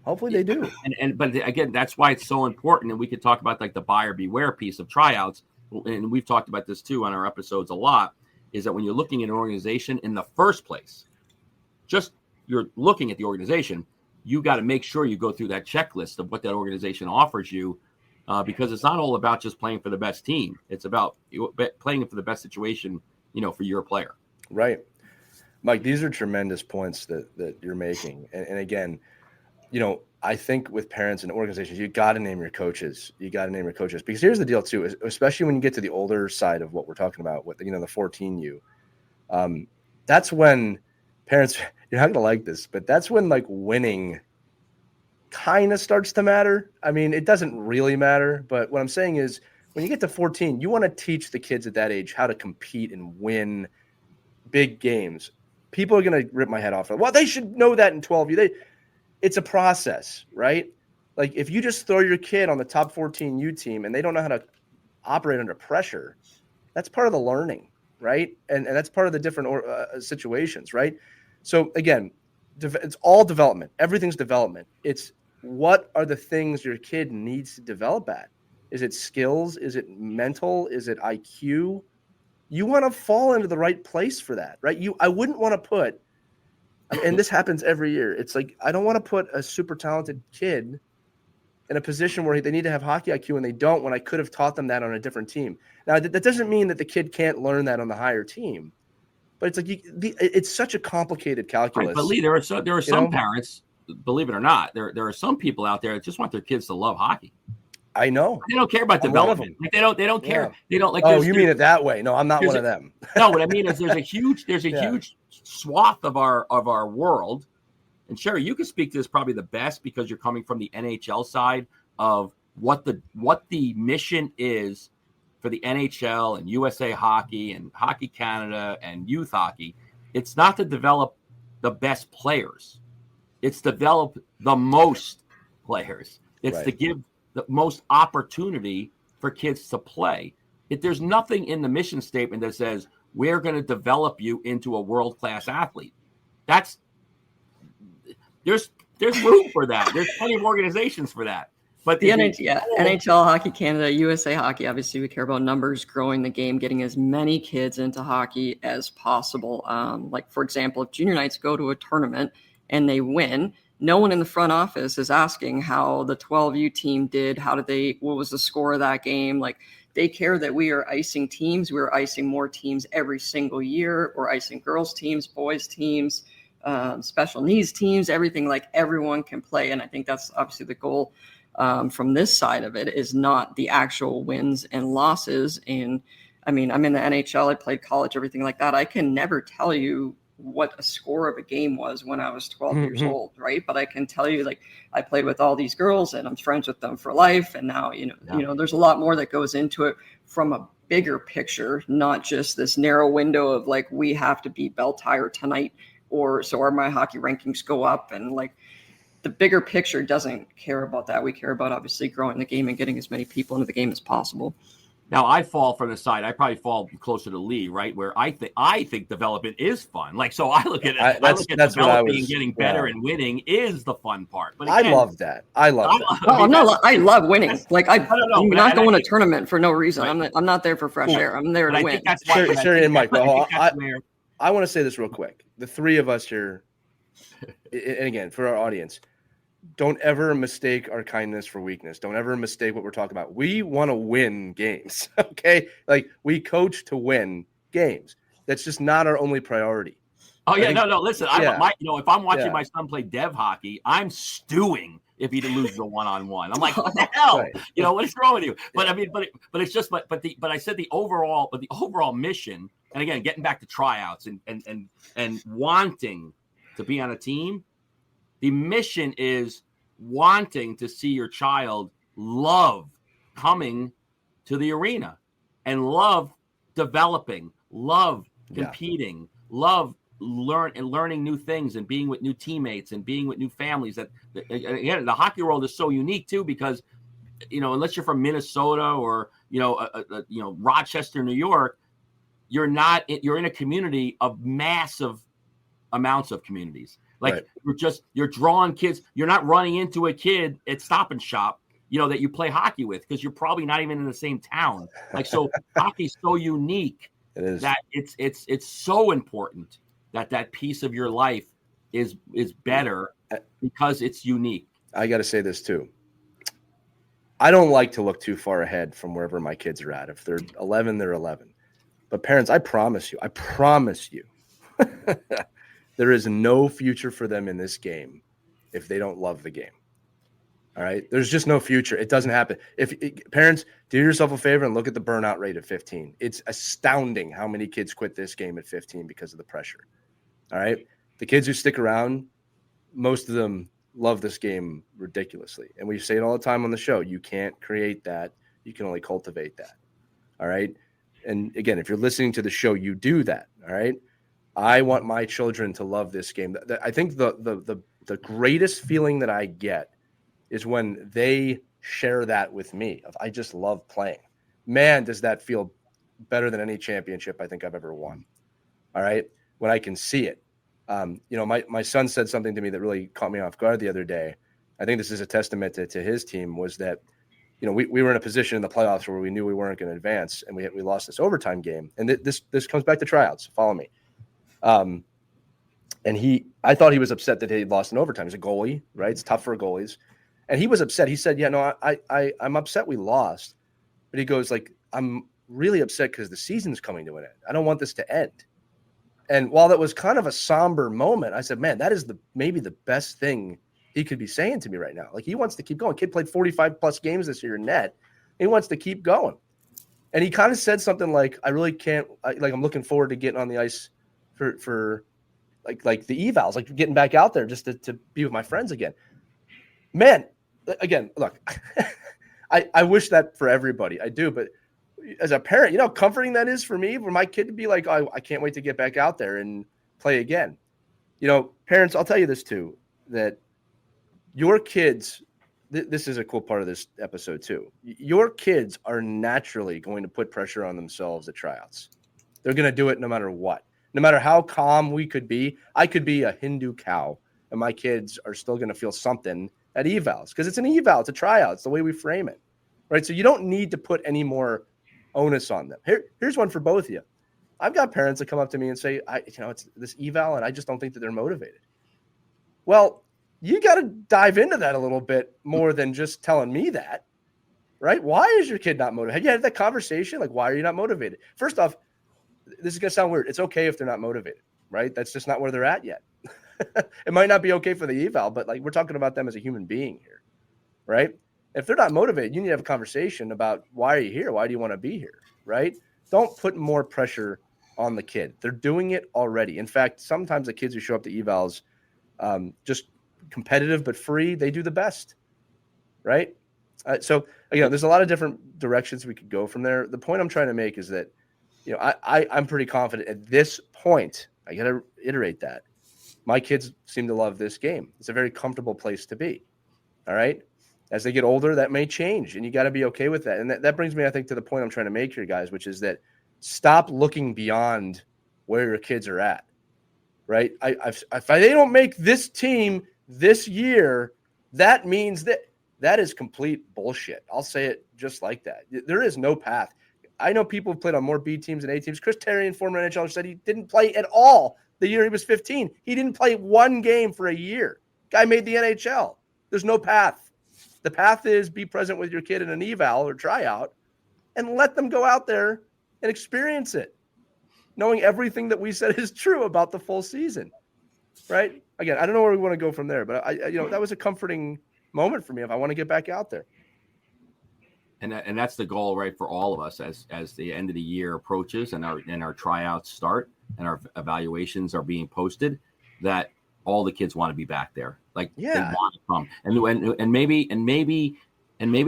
Hopefully they do. But again, that's why it's so important. And we could talk about like the buyer beware piece of tryouts. And we've talked about this too on our episodes a lot, is that when you're looking at an organization in the first place, just you're looking at the organization, you got to make sure you go through that checklist of what that organization offers you, because it's not all about just playing for the best team. It's about playing for the best situation, for your player. Right. Mike, these are tremendous points that you're making. And again, I think with parents and organizations, you got to name your coaches. Because here's the deal too, especially when you get to the older side of what we're talking about with, the 14U. That's when parents, you're not going to like this, but that's when like winning kind of starts to matter. I mean, it doesn't really matter, but what I'm saying is when you get to 14, you want to teach the kids at that age how to compete and win big games. People are going to rip my head off. Well, they should know that in 12U. It's a process, right? Like if you just throw your kid on the top 14U team and they don't know how to operate under pressure, that's part of the learning, right? And that's part of the different situations, right? So again, it's all development. Everything's development. It's what are the things your kid needs to develop at? Is it skills? Is it mental? Is it IQ? You want to fall into the right place for that, right? I wouldn't want to put, and this happens every year. It's like, I don't want to put a super talented kid in a position where they need to have hockey IQ and they don't, when I could have taught them that on a different team. Now, that doesn't mean that the kid can't learn that on the higher team, but it's like, it's such a complicated calculus. Right, but Lee, there are some parents, believe it or not, there are some people out there that just want their kids to love hockey. I know. They don't care about development. Like they don't care. Yeah. They don't like. Oh, you mean it that way? No, I'm not one of them. No, what I mean is there's a huge swath of our world. And Sheri, you can speak to this probably the best because you're coming from the NHL side of what the mission is for the NHL and USA Hockey and Hockey Canada and youth hockey. It's not to develop the best players. It's develop the most players. It's to give the most opportunity for kids to play. There's nothing in the mission statement that says we're going to develop you into a world-class athlete. There's room for that. There's plenty of organizations for that. But the NHL, Hockey Canada, USA Hockey, obviously we care about numbers, growing the game, getting as many kids into hockey as possible. Like, for example, if junior knights go to a tournament and they win, no one in the front office is asking how the 12U team did. What was the score of that game? Like, they care that we are icing teams. We're icing more teams every single year. We're icing girls teams, boys teams, special needs teams, everything. Like, everyone can play. And I think that's obviously the goal from this side of it, is not the actual wins and losses. And I mean, I'm in the NHL. I played college, everything like that. I can never tell you what a score of a game was when I was 12 years old, right? But I can tell you, like, I played with all these girls and I'm friends with them for life. And now, there's a lot more that goes into it from a bigger picture, not just this narrow window of like, we have to beat Bell Tire tonight, or so my hockey rankings go up. And like, the bigger picture doesn't care about that. We care about obviously growing the game and getting as many people into the game as possible. Now I fall from the side. I probably fall closer to Lee, right? Where I think development is fun. Like, so I look at it. I look at That's what I developing was. and getting Yeah. better and winning is the fun part. But I again, love that. I love that. Oh, I love winning. Like I'm but not going to think, tournament for no reason. right, I'm not there for fresh air. I'm there but to I win. think that's why. Sheri and Mike. Well, that's where. I want to say this real quick. The three of us here, and again, for our audience, don't ever mistake our kindness for weakness. Don't ever mistake what we're talking about. We want to win games, okay? Like, we coach to win games. That's just not our only priority. Oh yeah, no. Listen, yeah. if I'm watching my son play dev hockey, I'm stewing if he loses a one-on-one. I'm like, what the hell? Right. What is wrong with you? But I mean, but it's just, but I said the overall mission, and again, getting back to tryouts and wanting to be on a team, the mission is wanting to see your child love coming to the arena and love developing, love competing, love learning new things and being with new teammates and being with new families. That again, the hockey world is so unique too, because unless you're from Minnesota or Rochester, New York, you're in a community of massive amounts of communities. Like, you're drawing kids. You're not running into a kid at Stop and Shop, that you play hockey with, because you're probably not even in the same town. Like, so hockey's so unique that it's so important that piece of your life is better because it's unique. I got to say this too. I don't like to look too far ahead from wherever my kids are at. If they're 11, they're 11. But parents, I promise you, there is no future for them in this game if they don't love the game. All right? There's just no future. It doesn't happen. Parents, do yourself a favor and look at the burnout rate at 15. It's astounding how many kids quit this game at 15 because of the pressure. All right? The kids who stick around, most of them love this game ridiculously. And we say it all the time on the show. You can't create that. You can only cultivate that. All right? And again, if you're listening to the show, you do that. All right? I want my children to love this game. I think the greatest feeling that I get is when they share that with me. I just love playing. Man, does that feel better than any championship I think I've ever won. All right? When I can see it. My son said something to me that really caught me off guard the other day. I think this is a testament to his team, was that, we were in a position in the playoffs where we knew we weren't going to advance, and we lost this overtime game. And this comes back to tryouts. Follow me. And I thought he was upset that he lost in overtime. He's a goalie, right? It's tough for goalies. And he was upset. He said, yeah, no, I'm upset we lost. But he goes, like, I'm really upset because the season's coming to an end. I don't want this to end. And while that was kind of a somber moment, I said, man, that is maybe the best thing he could be saying to me right now. Like, he wants to keep going. Kid played 45 plus games this year in net. He wants to keep going. And he kind of said something like, I really can't, I'm looking forward to getting on the ice for like the evals, like getting back out there just to be with my friends again. Man, again, look, I wish that for everybody. I do, but as a parent, how comforting that is for me, for my kid to be like, oh, I can't wait to get back out there and play again. Parents, I'll tell you this too, that your kids, this is a cool part of this episode too. Your kids are naturally going to put pressure on themselves at tryouts. They're going to do it no matter what. No matter how calm we could be. I could be a Hindu cow, and my kids are still going to feel something at evals, because it's an eval, it's a tryout. It's the way we frame it, right? So you don't need to put any more onus on them. Here's one for both of you. I've got parents that come up to me and say, it's this eval, and I just don't think that they're motivated. Well, you got to dive into that a little bit more than just telling me that, right? Why is your kid not motivated? Have you had that conversation? Like, why are you not motivated? First off, this is going to sound weird. It's okay if they're not motivated, right? That's just not where they're at yet. It might not be okay for the eval, but like, we're talking about them as a human being here, right? If they're not motivated, you need to have a conversation about, why are you here? Why do you want to be here, right? Don't put more pressure on the kid. They're doing it already. In fact, sometimes the kids who show up to evals, just competitive but free, they do the best, right? So again, there's a lot of different directions we could go from there. The point I'm trying to make is that, I'm pretty confident at this point. I got to iterate that my kids seem to love this game. It's a very comfortable place to be. All right. As they get older, that may change, and you got to be okay with that. And that brings me, I think, to the point I'm trying to make here, guys, which is that stop looking beyond where your kids are at, right? If they don't make this team this year, that means that is complete bullshit. I'll say it just like that. There is no path. I know people have played on more B teams and A teams. Chris Therien, former NHLer, said he didn't play at all the year he was 15. He didn't play one game for a year. Guy made the NHL. There's no path. The path is be present with your kid in an eval or tryout and let them go out there and experience it, knowing everything that we said is true about the full season, right? Again, I don't know where we want to go from there, but that was a comforting moment for me if I want to get back out there. And that's the goal, right, for all of us as the end of the year approaches and our tryouts start and our evaluations are being posted, that all the kids want to be back there. Like they want to come. And maybe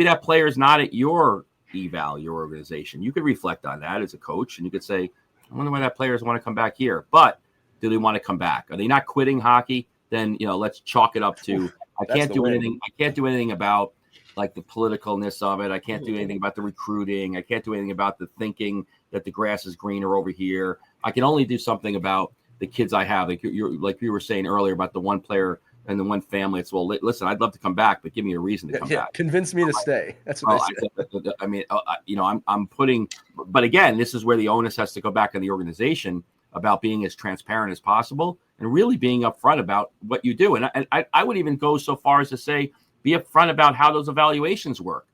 that player is not at your eval, your organization. You could reflect on that as a coach and you could say, I wonder why that players want to come back here. But do they want to come back? Are they not quitting hockey? Then, let's chalk it up to I can't do anything about like the politicalness of it. I can't do anything about the recruiting. I can't do anything about the thinking that the grass is greener over here. I can only do something about the kids I have. Like you were saying earlier about the one player and the one family. It's, well, listen, I'd love to come back, but give me a reason to come back. Convince me to stay. That's what I said. I mean, I'm putting, but again, this is where the onus has to go back on the organization about being as transparent as possible and really being upfront about what you do. And I would even go so far as to say, be upfront about how those evaluations work.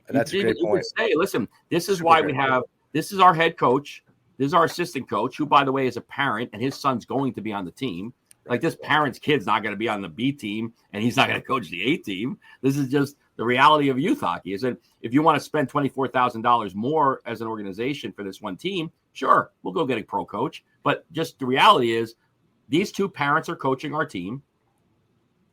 That's a great point. You would say, listen, this is why we have, this is our head coach. This is our assistant coach, who, by the way, is a parent, and his son's going to be on the team. Like, this parent's kid's not going to be on the B team, and he's not going to coach the A team. This is just the reality of youth hockey. Is that if you want to spend $24,000 more as an organization for this one team, sure, we'll go get a pro coach. But just the reality is, these two parents are coaching our team.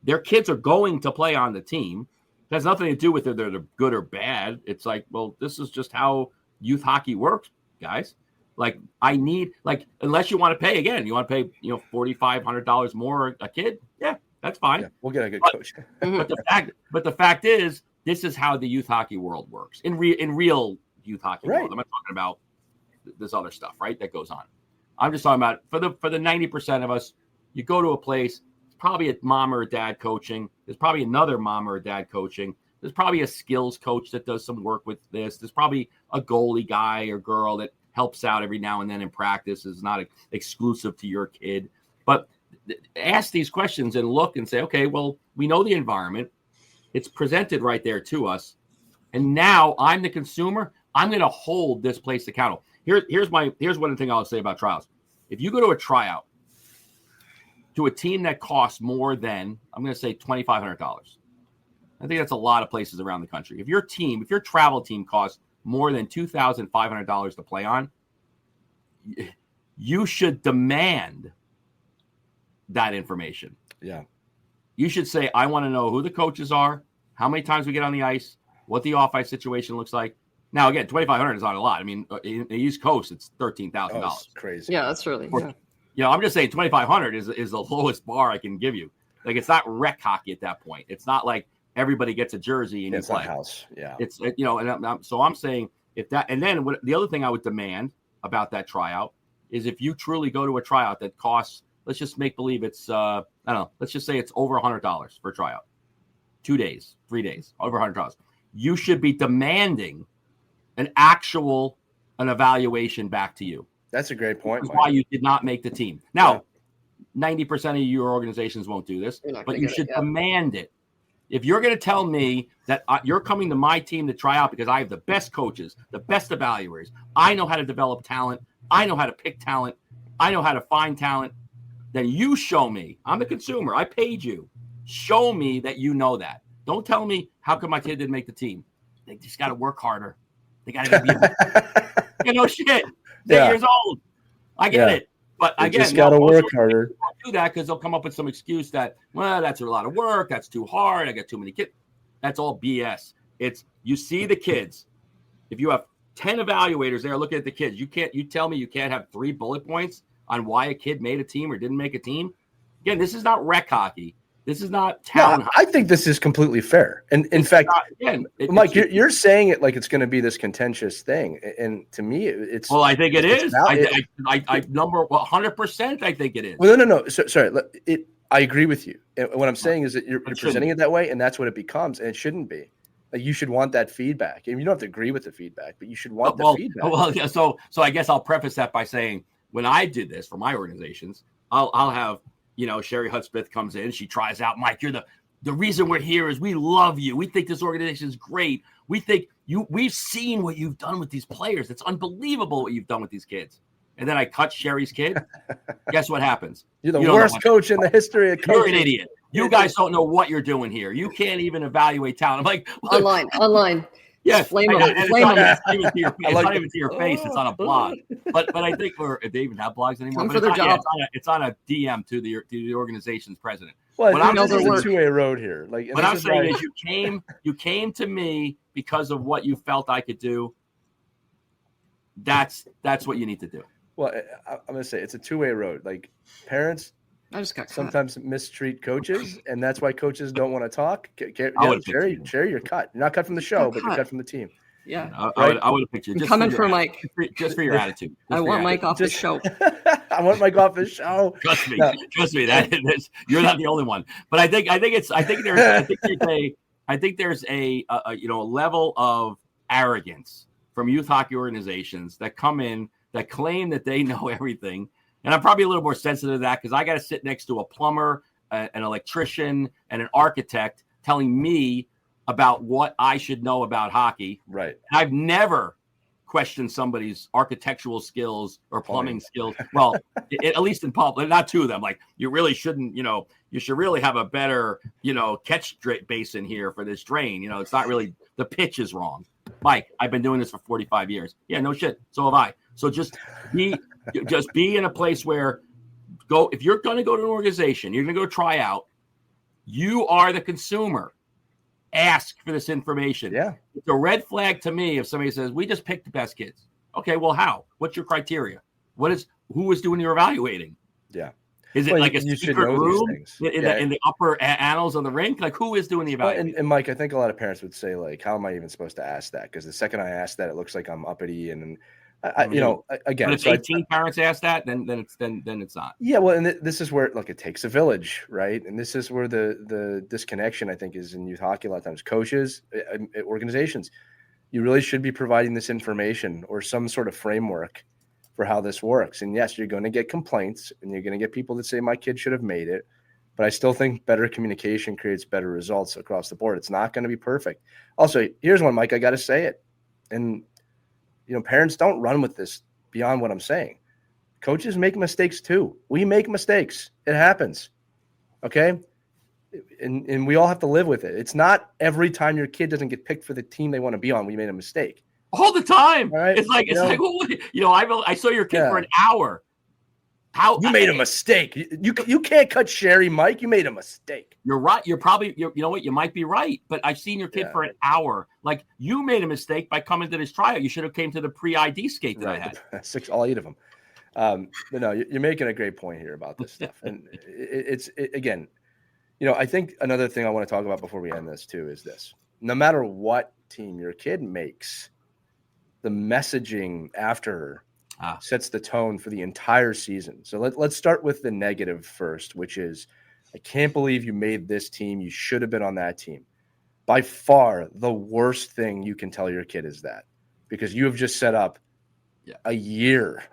Their kids are going to play on the team. It has nothing to do with whether they're good or bad. It's like, well, this is just how youth hockey works, guys. Like, unless you want to pay again, you want to pay, $4,500 more a kid. Yeah, that's fine. Yeah, we'll get a good coach. but the fact is, this is how the youth hockey world works in real youth hockey world. I'm not talking about this other stuff, right? That goes on. I'm just talking about for the 90% of us, you go to a place, it's probably a mom or a dad coaching. There's probably another mom or a dad coaching. There's probably a skills coach that does some work with this. There's probably a goalie guy or girl that helps out every now and then in practice. Is not exclusive to your kid. But ask these questions and look and say, okay, well, we know the environment. It's presented right there to us. And now I'm the consumer. I'm going to hold this place accountable. Here's one thing I'll say about tryouts. If you go to a tryout to a team that costs more than, I'm going to say $2,500. I think that's a lot of places around the country. If your travel team costs more than $2,500 to play on, you should demand that information. Yeah. You should say, I want to know who the coaches are, how many times we get on the ice, what the off-ice situation looks like. Now, again, $2,500 is not a lot. I mean, in the East Coast, it's $13,000. Oh, crazy. Yeah, that's really, yeah. I'm just saying $2,500 is the lowest bar I can give you. Like, it's not rec hockey at that point. It's not like everybody gets a jersey and you play. House. Yeah. It's, so I'm saying if that, and then the other thing I would demand about that tryout is if you truly go to a tryout that costs, let's just make believe it's, let's just say it's over $100 for a tryout. 2 days, 3 days, over $100. You should be demanding an evaluation back to you. That's a great point. That's why you did not make the team. Now, 90% of your organizations won't do this, but you should demand it. If you're going to tell me that you're coming to my team to try out because I have the best coaches, the best evaluators, I know how to develop talent, I know how to pick talent, I know how to find talent, then you show me. I'm the consumer. I paid you. Show me that you know that. Don't tell me how come my kid didn't make the team. They just got to work harder. They got to be shit. 8 years old. I get it. But they again, just got to work harder. Do that because they'll come up with some excuse that, well, that's a lot of work. That's too hard. I got too many kids. That's all BS. It's, you see the kids. If you have 10 evaluators there looking at the kids, you tell me you can't have 3 bullet points on why a kid made a team or didn't make a team. Again, this is not rec hockey. This is not No, talent. I think this is completely fair. And in fact, Mike, you're saying it like it's going to be this contentious thing. And to me, it's. Well, I think it is. I number 100%. I think it is. Well, no. Sorry. I agree with you. And what I'm saying is that you're presenting it that way, and that's what it becomes. And it shouldn't be. Like, you should want that feedback. And you don't have to agree with the feedback, but you should want the feedback. Well, yeah. So I guess I'll preface that by saying, when I did this for my organizations, I'll have, Sheri Hudspeth comes in, she tries out, Mike, you're the reason we're here is we love you. We think this organization is great. We think we've seen what you've done with these players. It's unbelievable what you've done with these kids. And then I cut Sheri's kid. Guess what happens? You're the worst coach in the history of coaching. You're an idiot. You guys don't know what you're doing here. You can't even evaluate talent. I'm like, online. Yeah, flame them. It's not even to your face. It's on a blog. But I think, or they even have blogs anymore. Come for their job. It's on a DM to the organization's president. Well, this is a two-way road here. Like, what I'm saying is, you came to me because of what you felt I could do. That's what you need to do. Well, I'm going to say it's a two-way road. Like, parents sometimes mistreat coaches, and that's why coaches don't want to talk. Sheri, you're cut. You're not cut from the show, but you're cut from the team. Yeah, I would have picked you. I'm coming for Mike. Just for your attitude. I want Mike off the show. I want Mike off his show. Trust me. You're not the only one. But I think there's a level of arrogance from youth hockey organizations that come in that claim that they know everything. And I'm probably a little more sensitive to that because I got to sit next to a plumber, an electrician, and an architect telling me about what I should know about hockey. Right. I've never questioned somebody's architectural skills or plumbing skills. Well, at least in public, not two of them. Like, you really shouldn't, you should really have a better, catch basin here for this drain. It's not really, the pitch is wrong. Mike, I've been doing this for 45 years. Yeah, no shit. So have I. So just be in a place where if you're going to go to an organization, you're going to go try out, you are the consumer. Ask for this information. Yeah. It's a red flag to me if somebody says, we just picked the best kids. Okay, well, how? What's your criteria? Who is doing your evaluating? Yeah. Is it like a secret room in the upper annals of the rink? Like, who is doing the evaluation? And Mike, I think a lot of parents would say, like, how am I even supposed to ask that? Because the second I ask that, it looks like I'm uppity and again. But if 18 parents ask that, then it's not. Yeah, well, and this is where it takes a village, right? And this is where the disconnection, I think, is in youth hockey a lot of times. Coaches, organizations, you really should be providing this information or some sort of framework for how this works. And yes, you're going to get complaints and you're going to get people that say my kid should have made it. But I still think better communication creates better results across the board. It's not going to be perfect. Also, here's one, Mike, I got to say it. And, parents don't run with this beyond what I'm saying. Coaches make mistakes too. We make mistakes. It happens. Okay. And we all have to live with it. It's not every time your kid doesn't get picked for the team they want to be on, we made a mistake. All the time. All right? It's like, I saw your kid for an hour. How you made a mistake. You can't cut Sheri, Mike. You made a mistake. You're right. You're probably, you know what? You might be right, but I've seen your kid for an hour. Like, you made a mistake by coming to this tryout. You should have came to the pre-ID skate that I had. All 8 of them. But no, you're making a great point here about this stuff. And again, I think another thing I want to talk about before we end this too is this. No matter what team your kid makes, the messaging after sets the tone for the entire season. So let's start with the negative first, which is, I can't believe you made this team. You should have been on that team. By far, the worst thing you can tell your kid is that, because you have just set up a year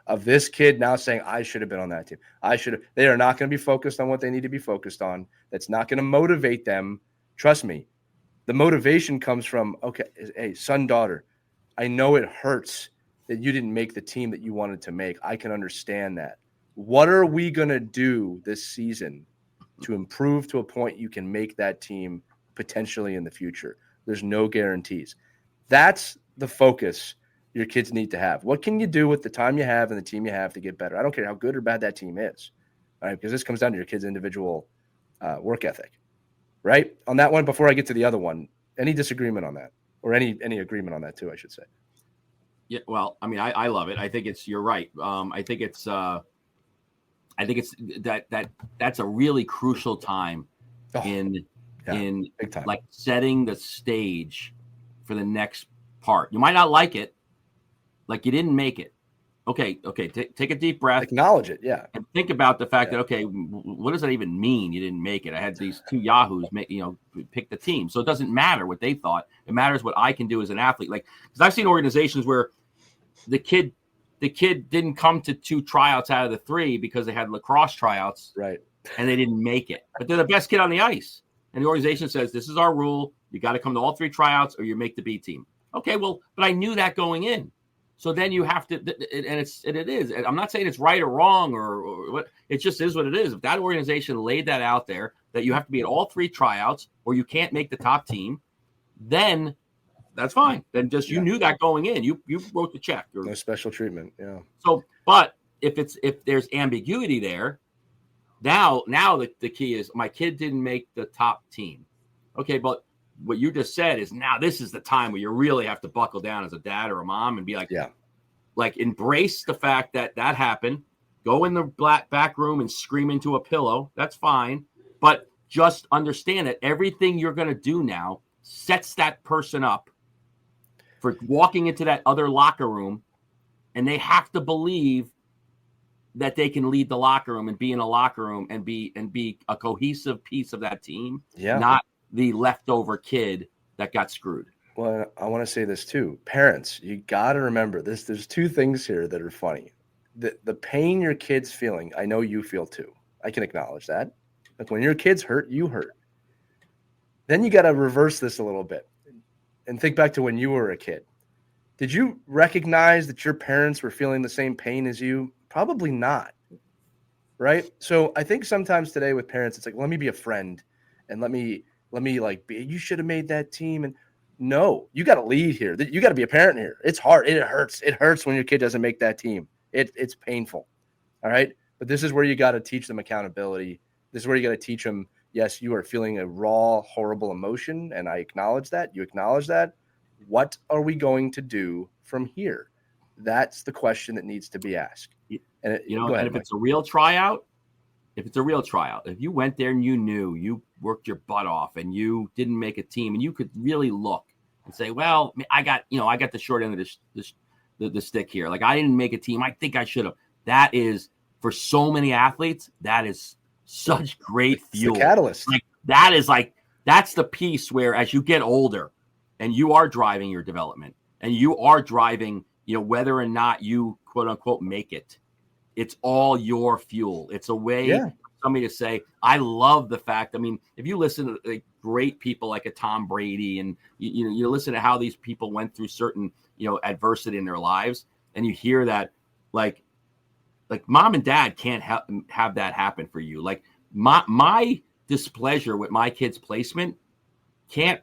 of this kid now saying, I should have been on that team. They are not going to be focused on what they need to be focused on. That's not going to motivate them. Trust me. The motivation comes from, okay, hey, son, daughter, I know it hurts that you didn't make the team that you wanted to make. I can understand that. What are we going to do this season to improve to a point you can make that team potentially in the future? There's no guarantees. That's the focus your kids need to have. What can you do with the time you have and the team you have to get better? I don't care how good or bad that team is, all right? Because this comes down to your kid's individual work ethic, right? On that one, before I get to the other one, any disagreement on that, or any agreement on that too, I should say. Yeah, well, I mean, I love it. I think you're right. I think I think it's that's a really crucial time in big time. like setting the stage for the next part. You might not like it, like you didn't make it. Okay, take a deep breath. Acknowledge it, yeah. And think about the fact that, okay, what does that even mean? You didn't make it. I had these two yahoos pick the team. So it doesn't matter what they thought. It matters what I can do as an athlete. Like, because I've seen organizations where the kid didn't come to 2 tryouts out of the 3 because they had lacrosse tryouts. Right. And they didn't make it. But they're the best kid on the ice. And the organization says, this is our rule. You got to come to all 3 tryouts or you make the B team. Okay, well, but I knew that going in. So then you have to, and it is. I'm not saying it's right or wrong or what. It just is what it is. If that organization laid that out there, that you have to be at all 3 tryouts or you can't make the top team, then that's fine. Then just you knew that going in. You wrote the check. No special treatment. Yeah. So, but if there's ambiguity there, now the key is my kid didn't make the top team. Okay, but what you just said is now this is the time where you really have to buckle down as a dad or a mom and be like, like embrace the fact that happened. Go in the back room and scream into a pillow. That's fine. But just understand that everything you're going to do now sets that person up for walking into that other locker room. And they have to believe that they can lead the locker room and be in a locker room and be a cohesive piece of that team. Yeah. Not the leftover kid that got screwed. Well, I want to say this too. Parents, you got to remember this. There's 2 things here that are funny. The pain your kid's feeling, I know you feel too. I can acknowledge that. Like when your kid's hurt, you hurt. Then you got to reverse this a little bit and think back to when you were a kid. Did you recognize that your parents were feeling the same pain as you? Probably not. Right? So I think sometimes today with parents, it's like, let me be a friend and let me like be, you should have made that team. And no, you got to lead here. You got to be a parent here. It's hard. It hurts. It hurts when your kid doesn't make that team. It's painful. All right. But this is where you got to teach them accountability. This is where you got to teach them, yes, you are feeling a raw, horrible emotion. And I acknowledge that. You acknowledge that. What are we going to do from here? That's the question that needs to be asked. And and if it's a real tryout, if you went there and you knew you worked your butt off and you didn't make a team and you could really look and say, well, I got the short end of the stick here. Like I didn't make a team. I think I should have. That is, for so many athletes, that is such great fuel. It's the catalyst. That's the piece where as you get older and you are driving your development and you are driving, whether or not you quote unquote make it, it's all your fuel. It's a way for somebody to say, I love the fact. I mean, if you listen to great people like a Tom Brady and you listen to how these people went through certain, adversity in their lives, and you hear that like mom and dad can't have that happen for you. Like my displeasure with my kid's placement can't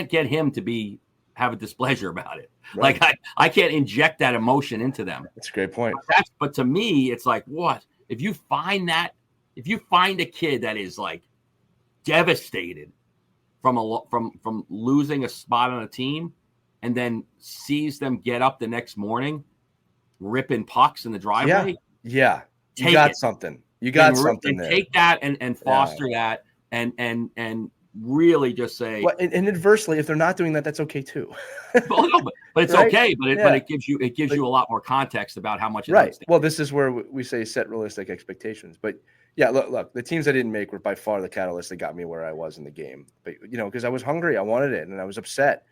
get him to have a displeasure about it. Right. Like I can't inject that emotion into them. That's a great point. But to me, it's like, what if you find a kid that is like devastated from losing a spot on a team, and then sees them get up the next morning, ripping pucks in the driveway. Yeah. You got something. You got something there. Take that and foster that and really just say. Well, and adversely, if they're not doing that, that's okay too. Well, no, but it's okay. But it gives you a lot more context about how much. Right. Well, this is where we say set realistic expectations. But yeah, look, the teams I didn't make were by far the catalyst that got me where I was in the game. But because I was hungry, I wanted it, and I was upset.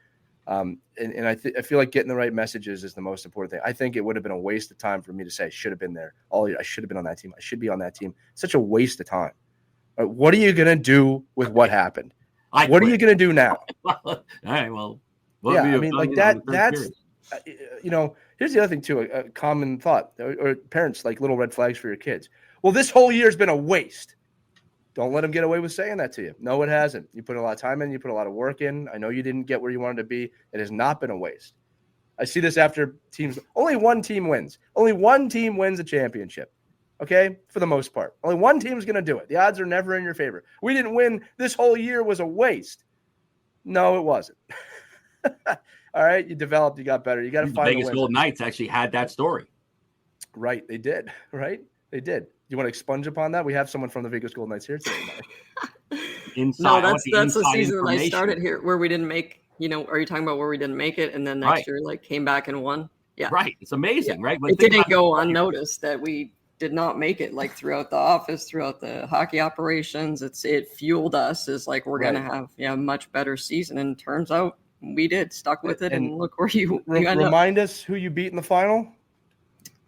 And I feel like getting the right messages is the most important thing. I think it would have been a waste of time for me to say I should have been there all year. I should have been on that team. I should be on that team. Such a waste of time. What are you going to do with what happened? What are you going to do now? All right, well. Yeah, I mean, like that's, here's the other thing too, a common thought, or parents like little red flags for your kids. Well, this whole year's been a waste. Don't let them get away with saying that to you. No, it hasn't. You put a lot of time in. You put a lot of work in. I know you didn't get where you wanted to be. It has not been a waste. I see this after teams. Only one team wins. Only one team wins a championship. Okay? For the most part. Only one team is going to do it. The odds are never in your favor. We didn't win. This whole year was a waste. No, it wasn't. All right? You developed. You got better. You got to find a way. Vegas Golden Knights actually had that story. Right. They did. Right? They did. You want to expunge upon that? We have someone from the Vegas Golden Knights here today, Mike. Inside, No, that's the inside season that I information. started here where we didn't make, are you talking about where we didn't make it and then next year like came back and won? Yeah. Right. It's amazing, right? But it didn't go unnoticed that we did not make it, like throughout the office, throughout the hockey operations. It fueled us as like we're gonna have a much better season, and turns out we did, stuck with it, and look where you remind us who you beat in the final.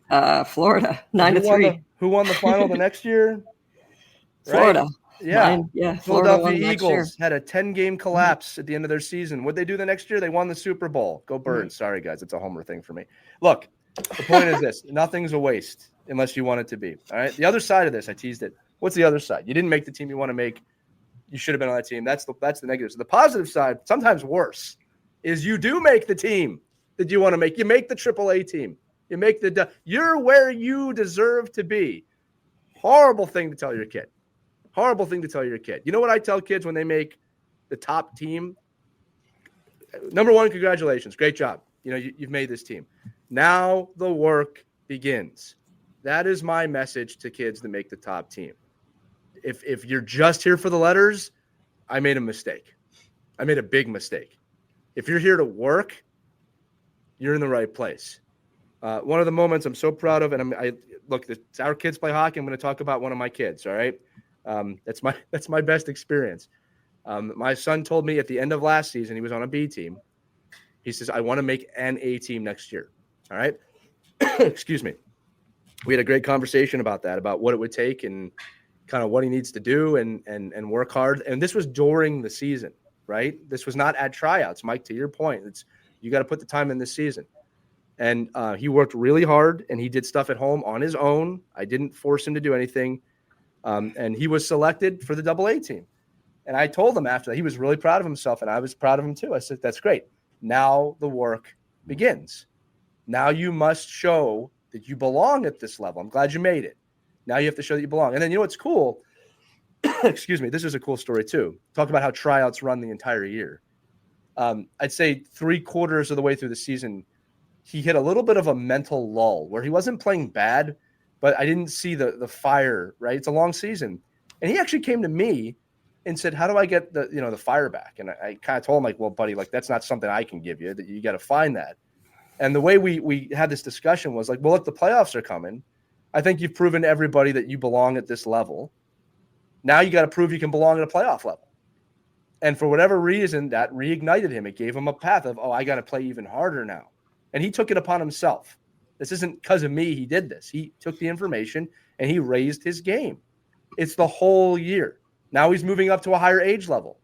Florida 9-3. Who won the final the next year? Florida. Right? Yeah. Philadelphia Florida Eagles had a 10-game collapse at the end of their season. What'd they do the next year? They won the Super Bowl. Go Birds. Sorry, guys. It's a homer thing for me. Look, the point is this. Nothing's a waste unless you want it to be. All right? The other side of this, I teased it. What's the other side? You didn't make the team you want to make. You should have been on that team. That's the negative. So the positive side, sometimes worse, is you do make the team that you want to make. You make the AAA team. You make you're where you deserve to be. Horrible thing to tell your kid. Horrible thing to tell your kid. You know what I tell kids when they make the top team? Number one, congratulations. Great job. You've made this team. Now the work begins. That is my message to kids that make the top team. If you're just here for the letters, I made a mistake. I made a big mistake. If you're here to work, you're in the right place. One of the moments I'm so proud of, and it's our kids play hockey. I'm going to talk about one of my kids. All right. That's my best experience. My son told me at the end of last season, he was on a B team. He says, I want to make an A team next year. All right. Excuse me. We had a great conversation about that, about what it would take and kind of what he needs to do and work hard. And this was during the season, right? This was not at tryouts. Mike, to your point, you got to put the time in this season. And he worked really hard, and he did stuff at home on his own. I didn't force him to do anything. And he was selected for the AA team. And I told him after that, he was really proud of himself, and I was proud of him too. I said, that's great. Now the work begins. Now you must show that you belong at this level. I'm glad you made it. Now you have to show that you belong. And then what's cool? Excuse me. This is a cool story too. Talk about how tryouts run the entire year. I'd say 3/4 of the way through the season, he hit a little bit of a mental lull where he wasn't playing bad, but I didn't see the fire, right? It's a long season. And he actually came to me and said, how do I get the fire back? And I kind of told him, like, well, buddy, like, that's not something I can give you, that you got to find that. And the way we had this discussion was like, well, look, the playoffs are coming. I think you've proven to everybody that you belong at this level. Now you got to prove you can belong at a playoff level. And for whatever reason, that reignited him. It gave him a path of, I got to play even harder now. And he took it upon himself. This isn't because of me he did this. He took the information and he raised his game. It's the whole year. Now he's moving up to a higher age level.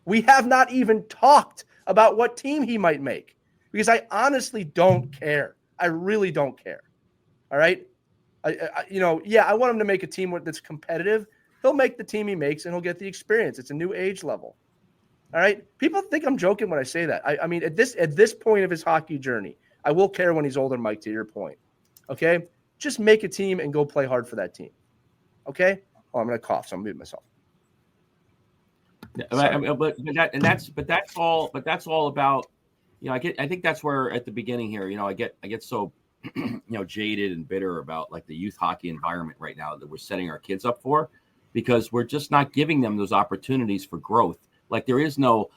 We have not even talked about what team he might make because I honestly don't care. I really don't care. All right? I want him to make a team that's competitive. He'll make the team he makes and he'll get the experience. It's a new age level. All right? People think I'm joking when I say that. I mean, at this point of his hockey journey, I will care when he's older, Mike, to your point. Okay? Just make a team and go play hard for that team. Okay? Oh, I'm going to cough, so I'm muting myself. That's all about, I think that's where at the beginning here, I get so, jaded and bitter about like the youth hockey environment right now that we're setting our kids up for, because we're just not giving them those opportunities for growth. Like there is no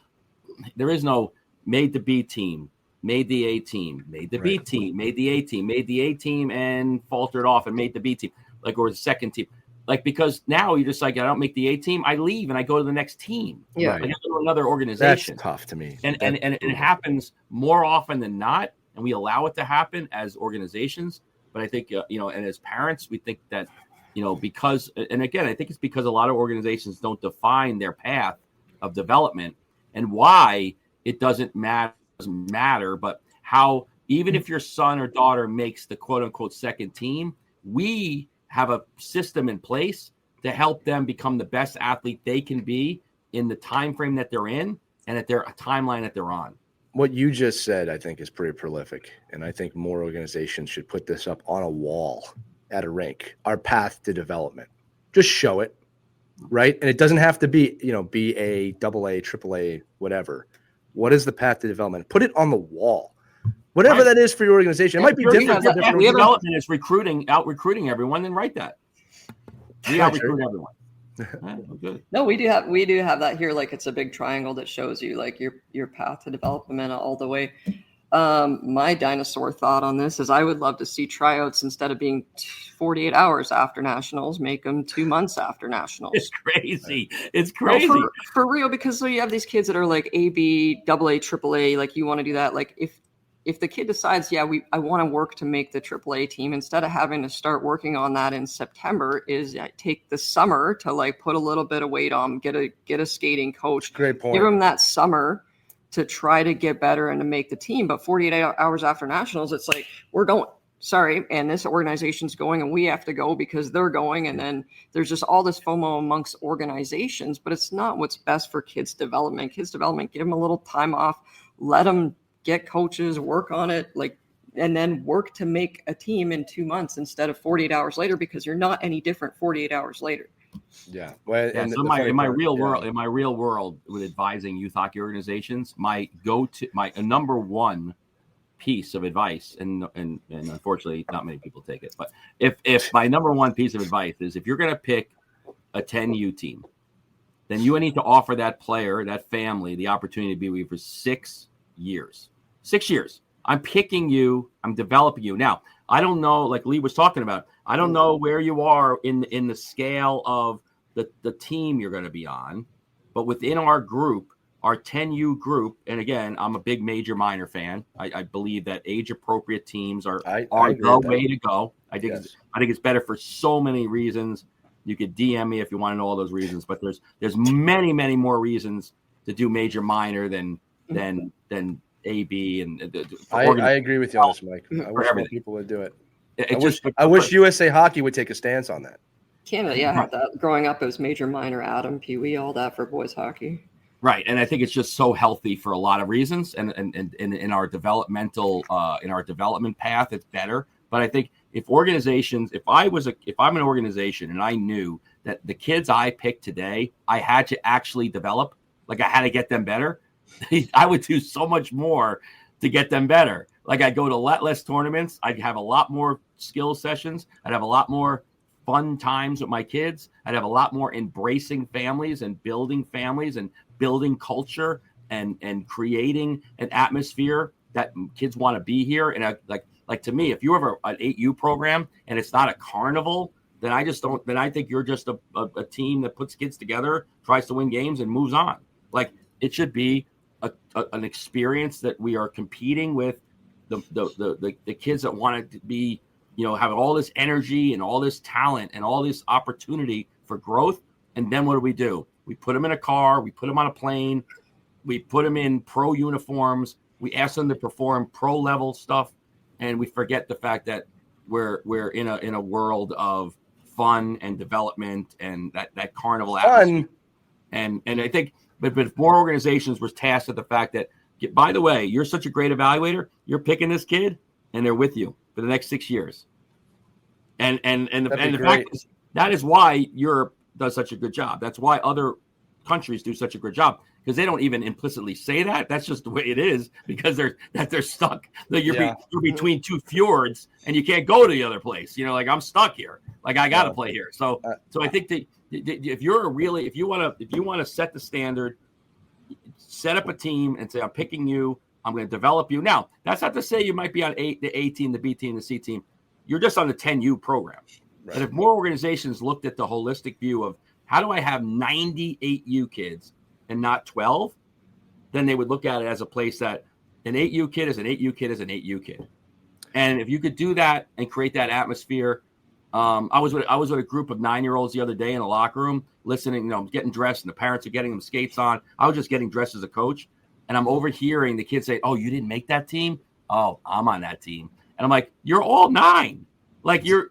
made the B team, made the A team, made the B team, made the A team, made the A team and faltered off and made the B team, or the second team. Like, because now you're just like, I don't make the A team, I leave and I go to the next team. Yeah. I go to another organization. That's tough to me. And it happens more often than not. And we allow it to happen as organizations. But I think, and as parents, we think that, because, and again, I think it's because a lot of organizations don't define their path of development and why it doesn't matter, but how, even if your son or daughter makes the quote unquote second team, we have a system in place to help them become the best athlete they can be in the time frame that they're in and at their timeline that they're on. What you just said, I think, is pretty prolific. And I think more organizations should put this up on a wall at a rink, our path to development. Just show it, right? And it doesn't have to be, BA, AA, AAA, whatever. What is the path to development? Put it on the wall. Whatever Right. that is for your organization. It might be different. Because for different development is out recruiting everyone, then write that. We Yeah, out recruit everyone. Yeah, good. No, we do have that here. Like it's a big triangle that shows you like your path to development all the way. My dinosaur thought on this is I would love to see tryouts instead of being 48 hours after nationals, make them 2 months after nationals. It's crazy. It's crazy. No, for real, because so you have these kids that are like AB, AA, AAA, like you want to do that. Like if the kid decides, I want to work to make the AAA team, instead of having to start working on that in September, is take the summer to like put a little bit of weight on, get a skating coach. Great point. Give them that summer to try to get better and to make the team. But 48 hours after nationals, it's like, we're going, sorry, and this organization's going and we have to go because they're going. And then there's just all this FOMO amongst organizations, but it's not what's best for kids' development. Kids' development, give them a little time off, let them get coaches, work on it, like, and then work to make a team in 2 months instead of 48 hours later, because you're not any different 48 hours later. Yeah. Well, yeah. So in my real world with advising youth hockey organizations, my number one piece of advice, and unfortunately not many people take it, but if my number one piece of advice is, if you're going to pick a 10U team, then you need to offer that player, that family, the opportunity to be with you for 6 years. 6 years. I'm picking you. I'm developing you. Now, I don't know, like Lee was talking about, I don't know where you are in the scale of the team you're going to be on, but within our group, our 10U group, and again, I'm a big major minor fan. I believe that age appropriate teams are the way to go. I think it's better for so many reasons. You could DM me if you want to know all those reasons, but there's many, many more reasons to do major minor than AB and I agree with you on this, Mike. I wish more people would do it. I wish USA Hockey would take a stance on that. Canada, had that growing up. It was major, minor, Atom, Pee Wee, all that for boys hockey. Right, and I think it's just so healthy for a lot of reasons, and in our developmental in our development path, it's better. But I think if I'm an organization and I knew that the kids I picked today, I had to actually develop, like I had to get them better, I would do so much more to get them better. Like I'd go to a lot less tournaments. I'd have a lot more skill sessions. I'd have a lot more fun times with my kids. I'd have a lot more embracing families and building culture and creating an atmosphere that kids want to be here. And like to me, if you have an 8U program and it's not a carnival, then I think you're just a team that puts kids together, tries to win games and moves on. Like it should be an experience that we are competing with the kids that want to be, have all this energy and all this talent and all this opportunity for growth. And then what do? We put them in a car, we put them on a plane, we put them in pro uniforms, we ask them to perform pro level stuff, and we forget the fact that we're in a world of fun and development and that carnival atmosphere. And I think, but if more organizations were tasked with the fact that, by the way, you're such a great evaluator, you're picking this kid, and they're with you for the next 6 years. And the fact is, that is why Europe does such a good job. That's why other countries do such a good job, because they don't even implicitly say that. That's just the way it is, because they're stuck. You're between two fjords and you can't go to the other place. Like I'm stuck here. Like I got to play here. So I think that if you want to set the standard, set up a team and say, I'm picking you, I'm going to develop you. Now, that's not to say you might be on the A team, the B team, the C team. You're just on the 10U program. Right. And if more organizations looked at the holistic view of how do I have 98U kids and not 12, then they would look at it as a place that an 8U kid is an 8U kid is an 8U kid. And if you could do that and create that atmosphere, I was with a group of 9-year-olds the other day in a locker room, listening, getting dressed, and the parents are getting them skates on. I was just getting dressed as a coach, and I'm overhearing the kids say, "Oh, you didn't make that team? Oh, I'm on that team." And I'm like, "You're all 9. You're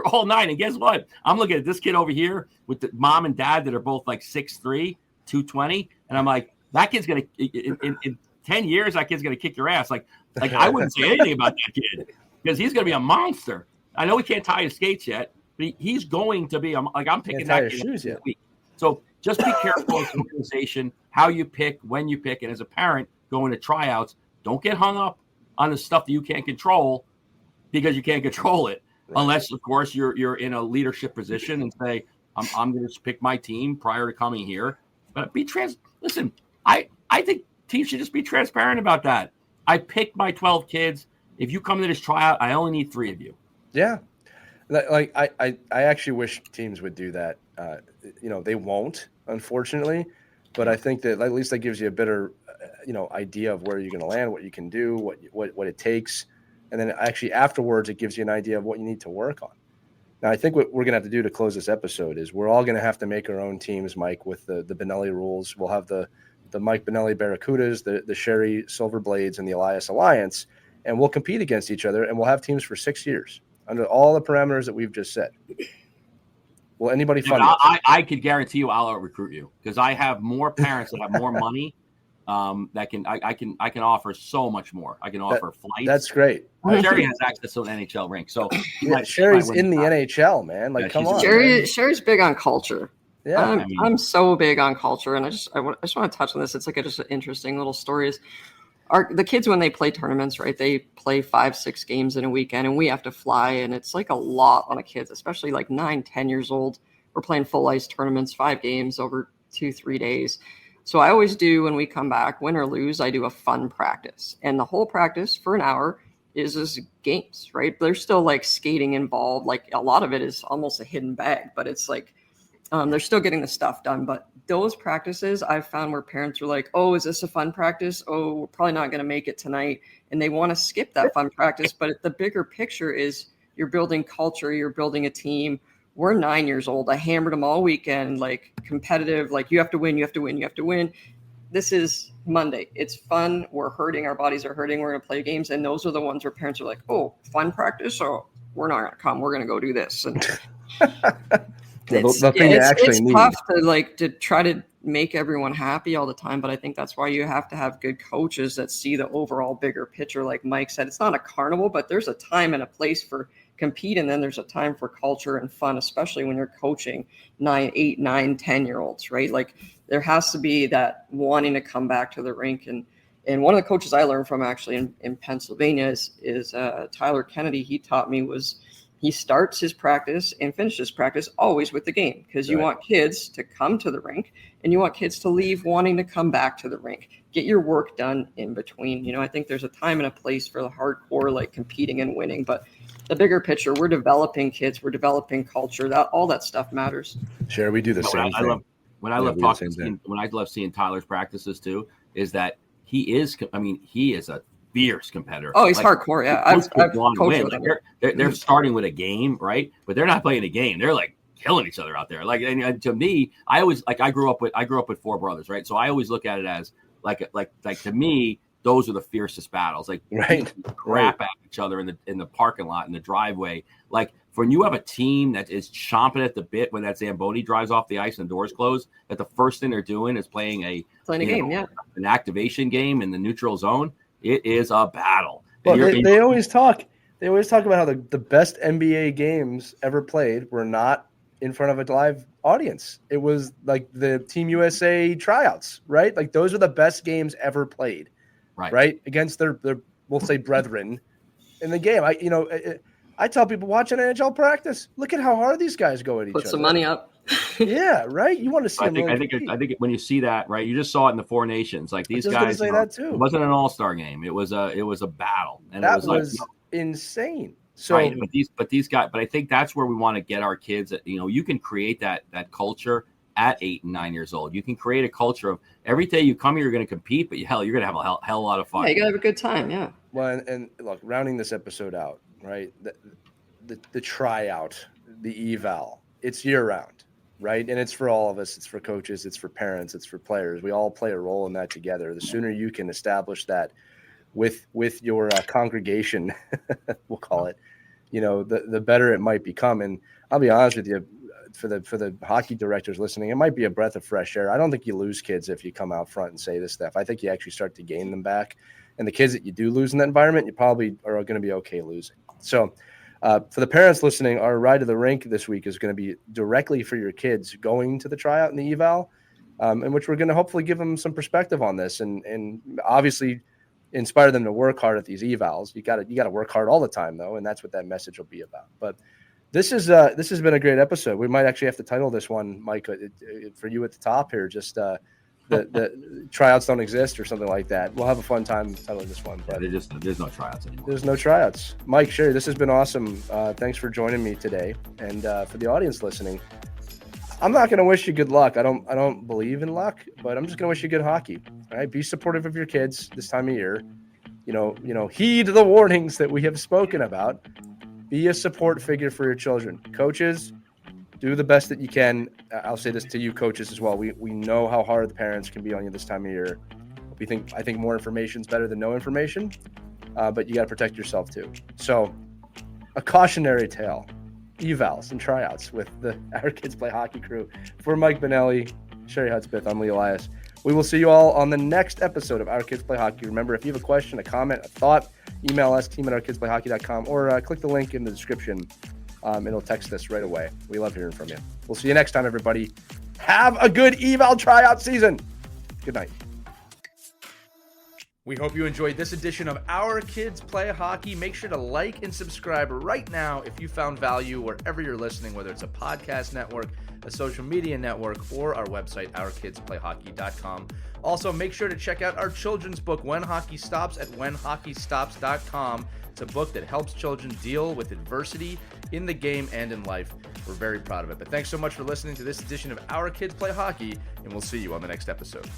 all 9." And guess what? I'm looking at this kid over here with the mom and dad that are both like 6'3", 220, and I'm like, that kid's gonna in 10 years, that kid's gonna kick your ass. Like I wouldn't say anything about that kid because he's gonna be a monster. I know he can't tie his skates yet, but he's going to be. I'm picking that kid shoes yet. Week. So just be careful as an organization how you pick, when you pick, and as a parent going to tryouts, don't get hung up on the stuff that you can't control because you can't control it. Right. Unless, of course, you're in a leadership position and say, I'm going to pick my team prior to coming here. But listen, I think teams should just be transparent about that. I picked my 12 kids. If you come to this tryout, I only need 3 of you. Yeah. Like I actually wish teams would do that. They won't, unfortunately, but I think that at least that gives you a better, idea of where you're going to land, what you can do, what it takes. And then actually afterwards, it gives you an idea of what you need to work on. Now, I think what we're going to have to do to close this episode is we're all going to have to make our own teams, Mike, with the Bonelli rules. We'll have the Mike Bonelli Barracudas, the Sheri Silver Blades, and the Elias Alliance, and we'll compete against each other, and we'll have teams for 6 years under all the parameters that we've just said. Will anybody fund us? I could guarantee you I'll out-recruit you because I have more parents that have more money I can offer so much more. I can offer flights. That's great. Sheri has access to an NHL rink, so Sheri's in the NHL, man. Like, come on. Sheri's big on culture. Yeah, I'm so big on culture, and I just want to touch on this. It's like just an interesting little story. Is the kids when they play tournaments, right? They play 5-6 games in a weekend, and we have to fly, and it's like a lot on the kids, especially like 9-10 years old. We're playing full ice tournaments, 5 games over 2-3 days. So I always do when we come back, win or lose, I do a fun practice. And the whole practice for an hour is games, right? There's still like skating involved. Like a lot of it is almost a hidden bag, but it's like they're still getting the stuff done. But those practices I've found where parents are like, oh, is this a fun practice? Oh, we're probably not going to make it tonight. And they want to skip that fun practice. But the bigger picture is you're building culture, you're building a team. We're 9 years old. I hammered them all weekend, like competitive, like you have to win, you have to win, you have to win. This is Monday. It's fun. We're hurting. Our bodies are hurting. We're going to play games. And those are the ones where parents are like, oh, fun practice? Oh, we're not going to come. We're going to go do this. And it's tough to try to make everyone happy all the time. But I think that's why you have to have good coaches that see the overall bigger picture. Like Mike said, it's not a carnival, but there's a time and a place for compete, and then there's a time for culture and fun, especially when you're coaching 8, 9, 10-year-olds, right? Like there has to be that wanting to come back to the rink. And one of the coaches I learned from actually in Pennsylvania is Tyler Kennedy. He taught me he starts his practice and finishes practice always with the game, because you want kids to come to the rink and you want kids to leave wanting to come back to the rink. Get your work done in between. I think there's a time and a place for the hardcore, like competing and winning, but the bigger picture, we're developing kids, we're developing culture. All that stuff matters. Sure, we do the same thing. When I love seeing Tyler's practices too, is that he is a fierce competitor. Oh, he's hardcore. Yeah, I've coached with him. They're starting with a game, right? But they're not playing a game. They're like killing each other out there. Like, and to me, I grew up with 4 brothers, right? So I always look at it as like to me, those are the fiercest battles. Like crap at each other in the parking lot, in the driveway. Like when you have a team that is chomping at the bit when that Zamboni drives off the ice and the doors close, that the first thing they're doing is playing a game, an activation game in the neutral zone. It is a battle. Well, they always talk. They always talk about how the best NBA games ever played were not in front of a live audience. It was like the Team USA tryouts, right? Like those are the best games ever played, right? Against their we'll say brethren in the game. I tell people watch an NHL practice. Look at how hard these guys go at each other. Put some money up. Yeah, right. You want to see. I think when you see that, right, you just saw it in the 4 Nations. Like these guys, that too. It wasn't an all-star game. It was a battle, and that it was insane. So, right, but these guys. But I think that's where we want to get our kids. You can create that culture at 8 and 9 years old. You can create a culture of every day you come here, you're going to compete, but you're going to have a hell of a lot of fun. Yeah, you got to have a good time. Yeah. Well, and look, rounding this episode out, right? The tryout, the eval, it's year round. Right. And it's for all of us. It's for coaches. It's for parents. It's for players. We all play a role in that together. The sooner you can establish that with your congregation, we'll call it, the better it might become. And I'll be honest with you, for the hockey directors listening, it might be a breath of fresh air. I don't think you lose kids if you come out front and say this stuff. I think you actually start to gain them back. And the kids that you do lose in that environment, you probably are going to be okay losing. So, for the parents listening, our ride to the rink this week is going to be directly for your kids going to the tryout and the eval, in which we're going to hopefully give them some perspective on this. And obviously, inspire them to work hard at these evals. You got to work hard all the time though, and that's what that message will be about. But this has been a great episode. We might actually have to title this one, Mike, for you at the top here, just the tryouts don't exist or something like that. We'll have a fun time titling this one. But there's no tryouts anymore. There's no tryouts. Mike, Sheri, this has been awesome. Thanks for joining me today. And for the audience listening, I'm not going to wish you good luck. I don't believe in luck, but I'm just going to wish you good hockey. All right, be supportive of your kids this time of year. Heed the warnings that we have spoken about. Be a support figure for your children. Coaches, do the best that you can. I'll say this to you coaches as well. We know how hard the parents can be on you this time of year. I think more information is better than no information, but you got to protect yourself too. So a cautionary tale, evals and tryouts with the Our Kids Play Hockey crew. For Mike Bonelli, Sheri Hudspeth, I'm Lee Elias. We will see you all on the next episode of Our Kids Play Hockey. Remember, if you have a question, a comment, a thought, email us, team@ourkidsplayhockey.com, or click the link in the description. It'll text us right away. We love hearing from you. We'll see you next time, everybody. Have a good eval tryout season. Good night. We hope you enjoyed this edition of Our Kids Play Hockey. Make sure to like and subscribe right now if you found value wherever you're listening, whether it's a podcast network, a social media network, or our website, ourkidsplayhockey.com. Also, make sure to check out our children's book, When Hockey Stops, at whenhockeystops.com. It's a book that helps children deal with adversity in the game and in life. We're very proud of it. But thanks so much for listening to this edition of Our Kids Play Hockey, and we'll see you on the next episode.